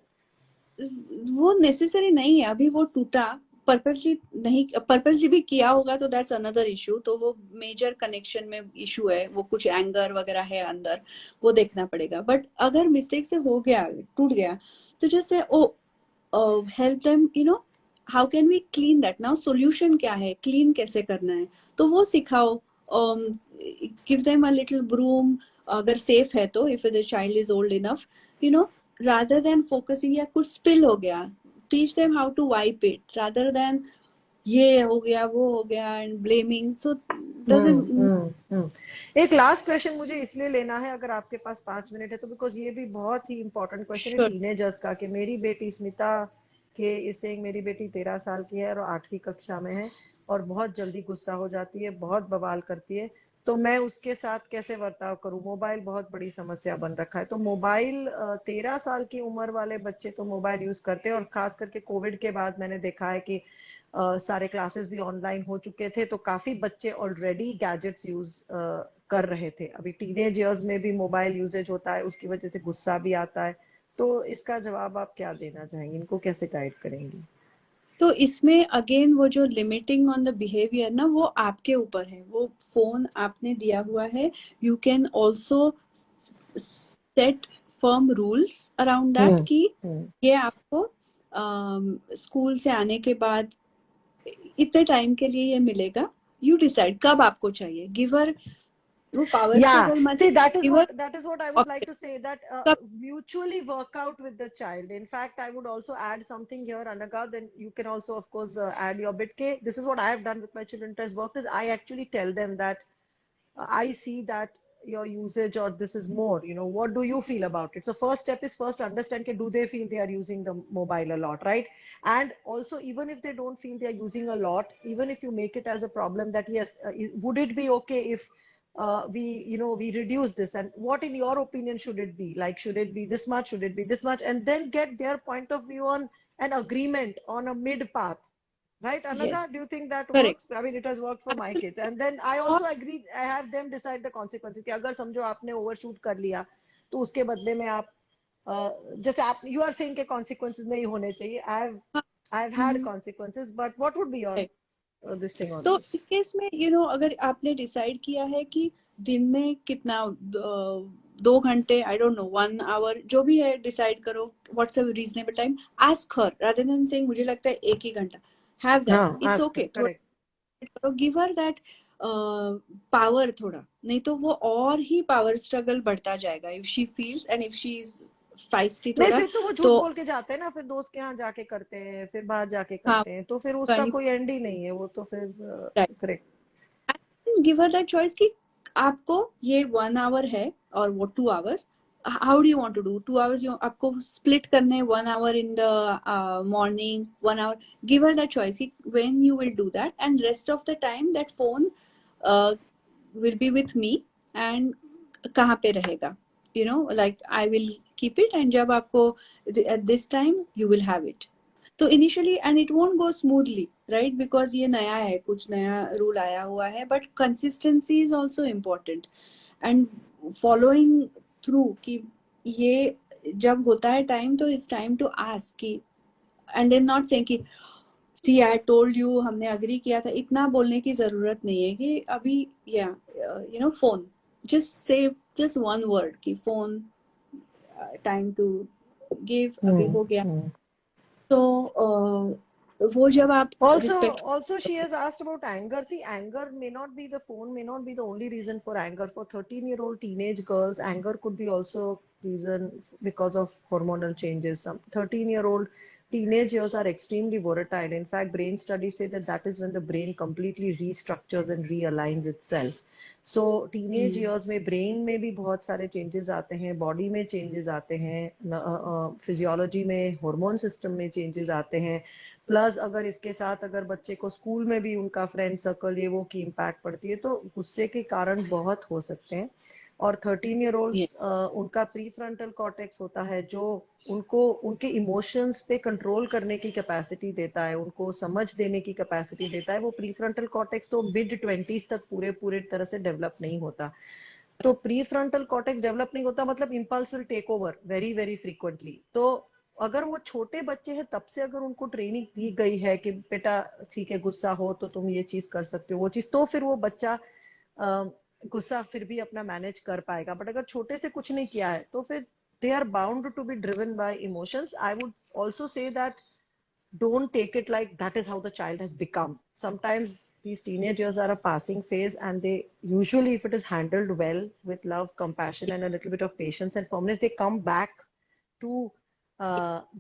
Speaker 2: वो नेसेसरी नहीं है। अभी वो टूटा, पर्पसली नहीं, पर्पसली भी किया होगा तो दैट्स अनदर इशू। तो वो मेजर कनेक्शन में इशू है, वो कुछ एंगर वगैरह है अंदर, वो देखना पड़ेगा। बट अगर मिस्टेक से हो गया, टूट गया, तो जैसे ओ help them, how can we clean that now, solution क्या है, क्लीन कैसे करना है, तो वो सिखाओ। Give them a little broom, अगर सेफ है तो, if the child is old enough, you know rather than focusing या कुछ spill हो गया, teach them how to wipe it rather than ये हो गया वो हो गया and blaming, so doesn't.
Speaker 1: एक लास्ट क्वेश्चन मुझे इसलिए लेना है, अगर आपके पास 5 मिनट है तो, बिकॉज ये भी बहुत ही इंपॉर्टेंट क्वेश्चन है
Speaker 2: Sure.
Speaker 1: टीनेजर्स का। कि मेरी बेटी स्मिता के इसे, मेरी बेटी 13 साल की है और 8वीं कक्षा में है, और बहुत जल्दी गुस्सा हो जाती है, बहुत बवाल करती है। तो मैं उसके साथ कैसे बर्ताव करूं? मोबाइल बहुत बड़ी समस्या बन रखा है। तो मोबाइल, 13 साल की उम्र वाले बच्चे तो मोबाइल यूज करते हैं, और खास करके कोविड के बाद मैंने देखा है कि सारे क्लासेस भी ऑनलाइन हो चुके थे, तो काफी बच्चे ऑलरेडी गैजेट्स यूज कर रहे थे। अभी टीनेज ईयर्स में भी मोबाइल यूजेज होता है, उसकी वजह से गुस्सा भी आता है। तो इसका जवाब आप क्या देना चाहेंगे? इनको कैसे गाइड करेंगी?
Speaker 2: तो इसमें अगेन वो जो लिमिटिंग ऑन द बिहेवियर ना, वो आपके ऊपर है। वो फोन आपने दिया हुआ है, you can also set firm rules around that कि ये आपको स्कूल से आने के बाद इतने टाइम के लिए ये मिलेगा, यू डिसाइड कब आपको चाहिए। गिवर वो पावर
Speaker 1: Yeah,
Speaker 2: स्ट्रगल मत,
Speaker 1: see, that is
Speaker 2: giver
Speaker 1: what I would like to say, that
Speaker 2: कब।
Speaker 1: mutually work out with the child. In fact, I would also add something here, Anagha. Then you can also, of course, add your bit. Ke, this is what I have done with my children as work, is I actually tell them that I see that your usage or this is more, what do you feel about it? So first step is first understand, do they feel they are using the mobile a lot, right? And also, even if they don't feel they are using a lot, even if you make it as a problem that yes, would it be okay if we reduce this, and what in your opinion should it be? Like, should it be this much? Should it be this much? And then get their point of view on an agreement on a mid path. Right,
Speaker 2: yes,
Speaker 1: Anagha, do you think that
Speaker 2: correct.
Speaker 1: works? I mean, it has worked for my kids. And then I
Speaker 2: और
Speaker 1: also agree, I have them decide the consequences. कि अगर समझो आपने overshoot कर लिया, तो उसके बदले में आप, जैसे आप, you are saying कि consequences नहीं होने चाहिए. I've had consequences, but what would be your this thing on
Speaker 2: तो
Speaker 1: this?
Speaker 2: इस केस में अगर आपने डिसाइड किया है कि दिन में कितना, 2 घंटे, आई डोंट नो, 1 आवर, जो भी है डिसाइड करो, what's a reasonable time. Ask her rather than saying मुझे लगता है 1 ही घंटा, हैव दैट,
Speaker 1: हाँ,
Speaker 2: इट्स
Speaker 1: ask her,
Speaker 2: ओके, थोड़ा
Speaker 1: correct.
Speaker 2: करो, गिव हर दैट पावर थोड़ा। नहीं तो वो और ही पावर स्ट्रगल बढ़ता जाएगा, if she feels and if she is feisty
Speaker 1: नहीं,
Speaker 2: थोड़ा।
Speaker 1: फिर तो वो झूठ
Speaker 2: तो
Speaker 1: बोल के जाते हैं ना, फिर दोस्त के यहाँ जाके करते हैं, फिर बाहर जाके
Speaker 2: हाँ,
Speaker 1: करते हैं, तो फिर उसका
Speaker 2: वही,
Speaker 1: कोई एंड ही नहीं है, वो तो फिर correct.
Speaker 2: Give her that choice कि आपको ये 1 आवर है और वो 2 hours, how do you want to do 2 hours, आपको स्प्लिट करने 1 hour in the morning, 1 hour. Give her that choice कि when you will do that, and rest of the time that phone will be with me, and कहाँ पे रहेगा, like I will keep it, and जब आपको eight this time you will have it. तो initially and it won't go smoothly, right, because ये नया है, कुछ नया रूल आया हुआ है, but consistency is also important, and following through कि ये जब होता है टाइम, तो इट्स टाइम टू आस्क कि, एंड देन नॉट सेइंग कि सी आई टोल्ड यू, हमने अग्री किया था, इतना बोलने की जरूरत नहीं है कि अभी, या phone, just say just one word कि फोन, टाइम टू गिव, अभी हो गया। तो वो जब आप respect
Speaker 1: Also, she has asked about anger. See, anger may not be the phone, may not be the only reason for anger. For 13-year-old teenage girls, anger could be also reason because of hormonal changes. Some 13-year-old teenage years are extremely volatile. In fact, brain studies say that that is when the brain completely restructures and realigns itself. So teenage years में brain में भी बहुत सारे changes आते हैं, body में changes आते हैं, फिजियोलॉजी में, हार्मोन सिस्टम में चेंजेस आते हैं, प्लस अगर इसके साथ अगर बच्चे को स्कूल में भी उनका फ्रेंड सर्कल ये वो की इम्पैक्ट पड़ती है तो गुस्से के कारण बहुत हो सकते हैं। और 13-year-olds उनका प्री फ्रंटल कॉर्टेक्स होता है जो उनको उनके इमोशंस पे कंट्रोल करने की कैपेसिटी देता है, उनको समझ देने की कैपेसिटी देता है। वो प्री फ्रंटल कॉर्टेक्स तो मिड-20s तक पूरे तरह से डेवलप नहीं होता। तो प्री फ्रंटल कॉर्टेक्स डेवलप नहीं होता मतलब impulse will take over very very frequently. तो अगर वो छोटे बच्चे हैं तब से अगर उनको ट्रेनिंग दी गई है कि बेटा ठीक है गुस्सा हो तो तुम ये चीज कर सकते हो वो चीज, तो फिर वो बच्चा गुस्सा फिर भी अपना मैनेज कर पाएगा। बट अगर छोटे से कुछ नहीं किया है तो फिर they are bound to be driven by emotions. I would also say that don't take it like that is how the child has become. Sometimes these teenage years are a passing phase and they usually, if it is handled well with love, compassion and a little bit of patience and firmness, they come back to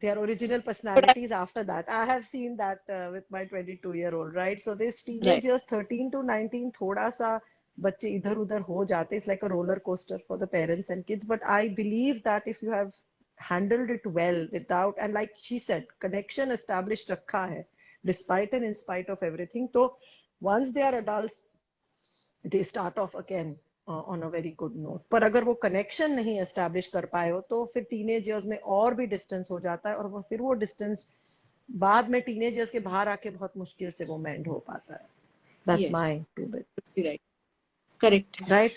Speaker 1: their original personalities after that. I have seen that with my 22-year-old, right? So this teenage
Speaker 2: right.
Speaker 1: years 13 to 19 थोड़ा सा बच्चे इधर उधर हो जाते. It's like a roller coaster for the parents and kids. But I believe that if you have handled it well without, and like she said, connection established रखा है, despite and in spite of everything. So once they are adults, they start off again on a very good note. पर अगर वो connection नहीं establish कर पाए हो तो फिर teenage years में और भी distance हो जाता है और वो फिर वो distance बाद में teenage years के बाहर आके बहुत मुश्किल से वो mend हो पाता है. That's
Speaker 2: Yes,
Speaker 1: my two bits.
Speaker 2: right. Correct.
Speaker 1: Right?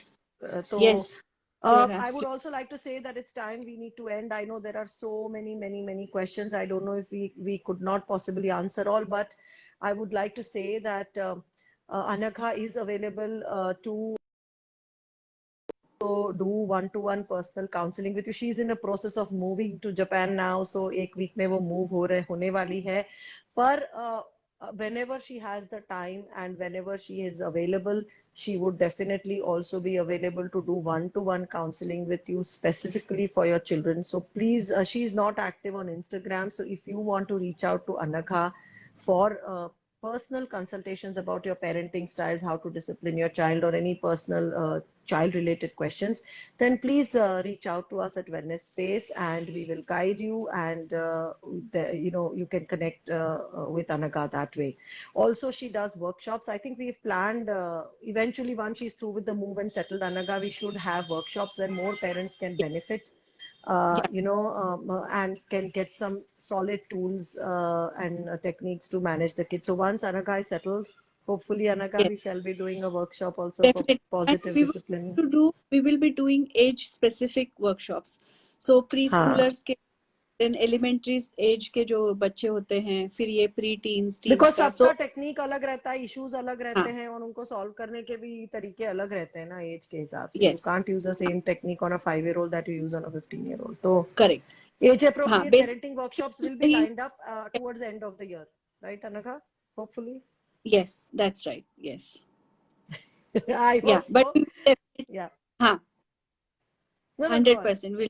Speaker 1: So
Speaker 2: Yes, you are
Speaker 1: I would
Speaker 2: absolutely
Speaker 1: also like to say that it's time we need to end. I know there are so many questions. I don't know if we could not possibly answer all, but I would like to say that Anagha is available to do one-to-one personal counseling with you. She's in the process of moving to Japan now, so एक week में वो move होने वाली है. पर whenever she has the time and whenever she is available, she would definitely also be available to do one-to-one counseling with you specifically for your children. So please, she's not active on Instagram. So if you want to reach out to Anagha for personal consultations about your parenting styles, how to discipline your child, or any personal child-related questions, then please reach out to us at Wellness Space, and we will guide you. And you can connect with Anagha that way. Also, she does workshops. I think we've planned eventually once she's through with the move and settled Anagha, we should have workshops where more parents can benefit and can get some solid tools and techniques to manage the kids. So once Anagha is settled, hopefully Anagha,
Speaker 2: yes,
Speaker 1: we shall be doing a workshop also for
Speaker 2: definitely. And
Speaker 1: positive discipline.
Speaker 2: we will be doing age specific workshops. So
Speaker 1: हाँ.
Speaker 2: preschoolers के then elementary age के जो बच्चे होते हैं, फिर ये pre-teens, teens
Speaker 1: because
Speaker 2: का.
Speaker 1: सबका
Speaker 2: So
Speaker 1: टेक्निक अलग रहता है, इश्यूज अलग रहते
Speaker 2: हाँ,
Speaker 1: हैं और उनको सॉल्व करने के भी तरीके अलग रहते हैं ना एज के हिसाब से. You
Speaker 2: yes,
Speaker 1: can't use the same technique on a 5-year-old that you use on a 15-year-old. तो
Speaker 2: correct.
Speaker 1: एज
Speaker 2: हाँ,
Speaker 1: appropriate
Speaker 2: basically
Speaker 1: parenting workshops will be
Speaker 2: सही.
Speaker 1: lined up towards the end of the year, right Anagha? Hopefully.
Speaker 2: Yes, that's right. Yes.
Speaker 1: I
Speaker 2: Yeah,
Speaker 1: hope
Speaker 2: but
Speaker 1: so.
Speaker 2: we will definitely,
Speaker 1: Yeah.
Speaker 2: हाँ,
Speaker 1: No, go on.
Speaker 2: 100% will.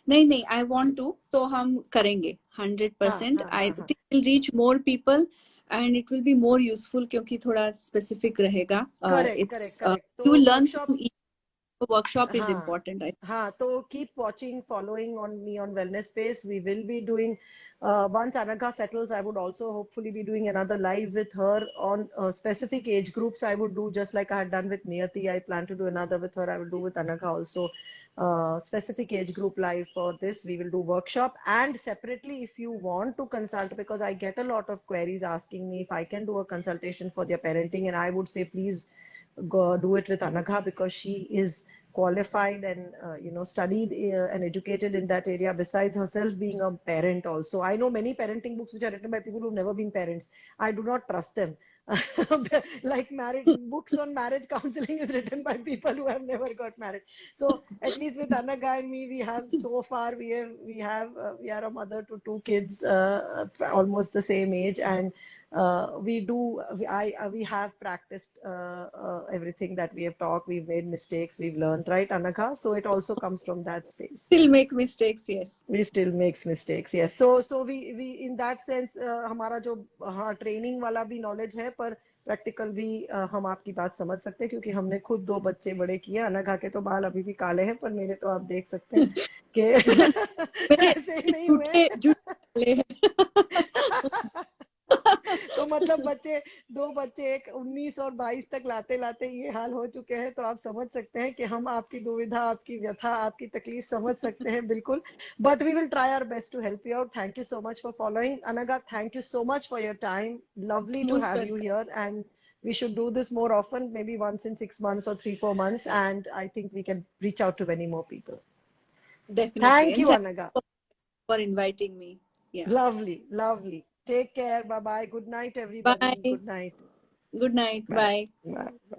Speaker 2: नहीं, I want to, तो हम करेंगे 100%.
Speaker 1: हाँ
Speaker 2: I
Speaker 1: हाँ हाँ.
Speaker 2: think we'll reach more people and it will be more useful क्योंकि थोड़ा specific रहेगा.
Speaker 1: Correct
Speaker 2: It's
Speaker 1: correct correct. तो
Speaker 2: you learn from
Speaker 1: workshops.
Speaker 2: each workshop is
Speaker 1: हाँ
Speaker 2: important.
Speaker 1: हाँ. तो keep watching, following on me on Wellness Space. We will be doing once Anagha settles, I would also hopefully be doing another live with her on specific age groups. I would do just like I had done with Niyati. I plan to do another with her. I will do with Anagha also. Specific age group live for this. We will do workshop, and separately if you want to consult, because I get a lot of queries asking me if I can do a consultation for their parenting, and I would say please go do it with Anagha because she is qualified and studied and educated in that area, besides herself being a parent also. I know many parenting books which are written by people who've never been parents. I do not trust them. Like marriage books on marriage counseling is written by people who have never got married. So at least with Anagha and me, we have so far we are a mother to two kids, almost the same age, and we have practiced everything that we have talked. We've made mistakes, we've learned, right, Anagha? So it also comes from that space.
Speaker 2: Still make mistakes, yes.
Speaker 1: We still makes mistakes, yes. So we in that sense हमारा जो हाँ training वाला भी knowledge है, पर practical भी हम आपकी बात समझ सकते हैं, क्योंकि हमने खुद दो बच्चे बड़े किए। अनघा के तो बाल अभी भी काले हैं, पर मेरे तो आप देख सकते हैं कि
Speaker 2: मेरे
Speaker 1: ऐसे ही नहीं हुए।
Speaker 2: झूठे हैं।
Speaker 1: तो मतलब दो बच्चे, एक 19 और 22 तक लाते लाते ये हाल हो चुके हैं, तो आप समझ सकते हैं कि हम आपकी दुविधा, आपकी व्यथा, आपकी तकलीफ समझ सकते हैं, बिल्कुल। But we will try our best to help you out. Thank you so much for following. Anagha, thank you so much for your time. Lovely to
Speaker 2: Most
Speaker 1: have you
Speaker 2: welcome.
Speaker 1: here, and we should do this more often, maybe once in 6 months or 3-4 months, and I think we can reach out to many more people.
Speaker 2: Definitely.
Speaker 1: Thank
Speaker 2: And
Speaker 1: you,
Speaker 2: thank
Speaker 1: Anagha.
Speaker 2: you for inviting me. Yeah.
Speaker 1: Lovely, lovely. Take care. Bye bye. Good night, everybody.
Speaker 2: Bye.
Speaker 1: Good night.
Speaker 2: Good night.
Speaker 1: Bye.
Speaker 2: Bye.
Speaker 1: Bye.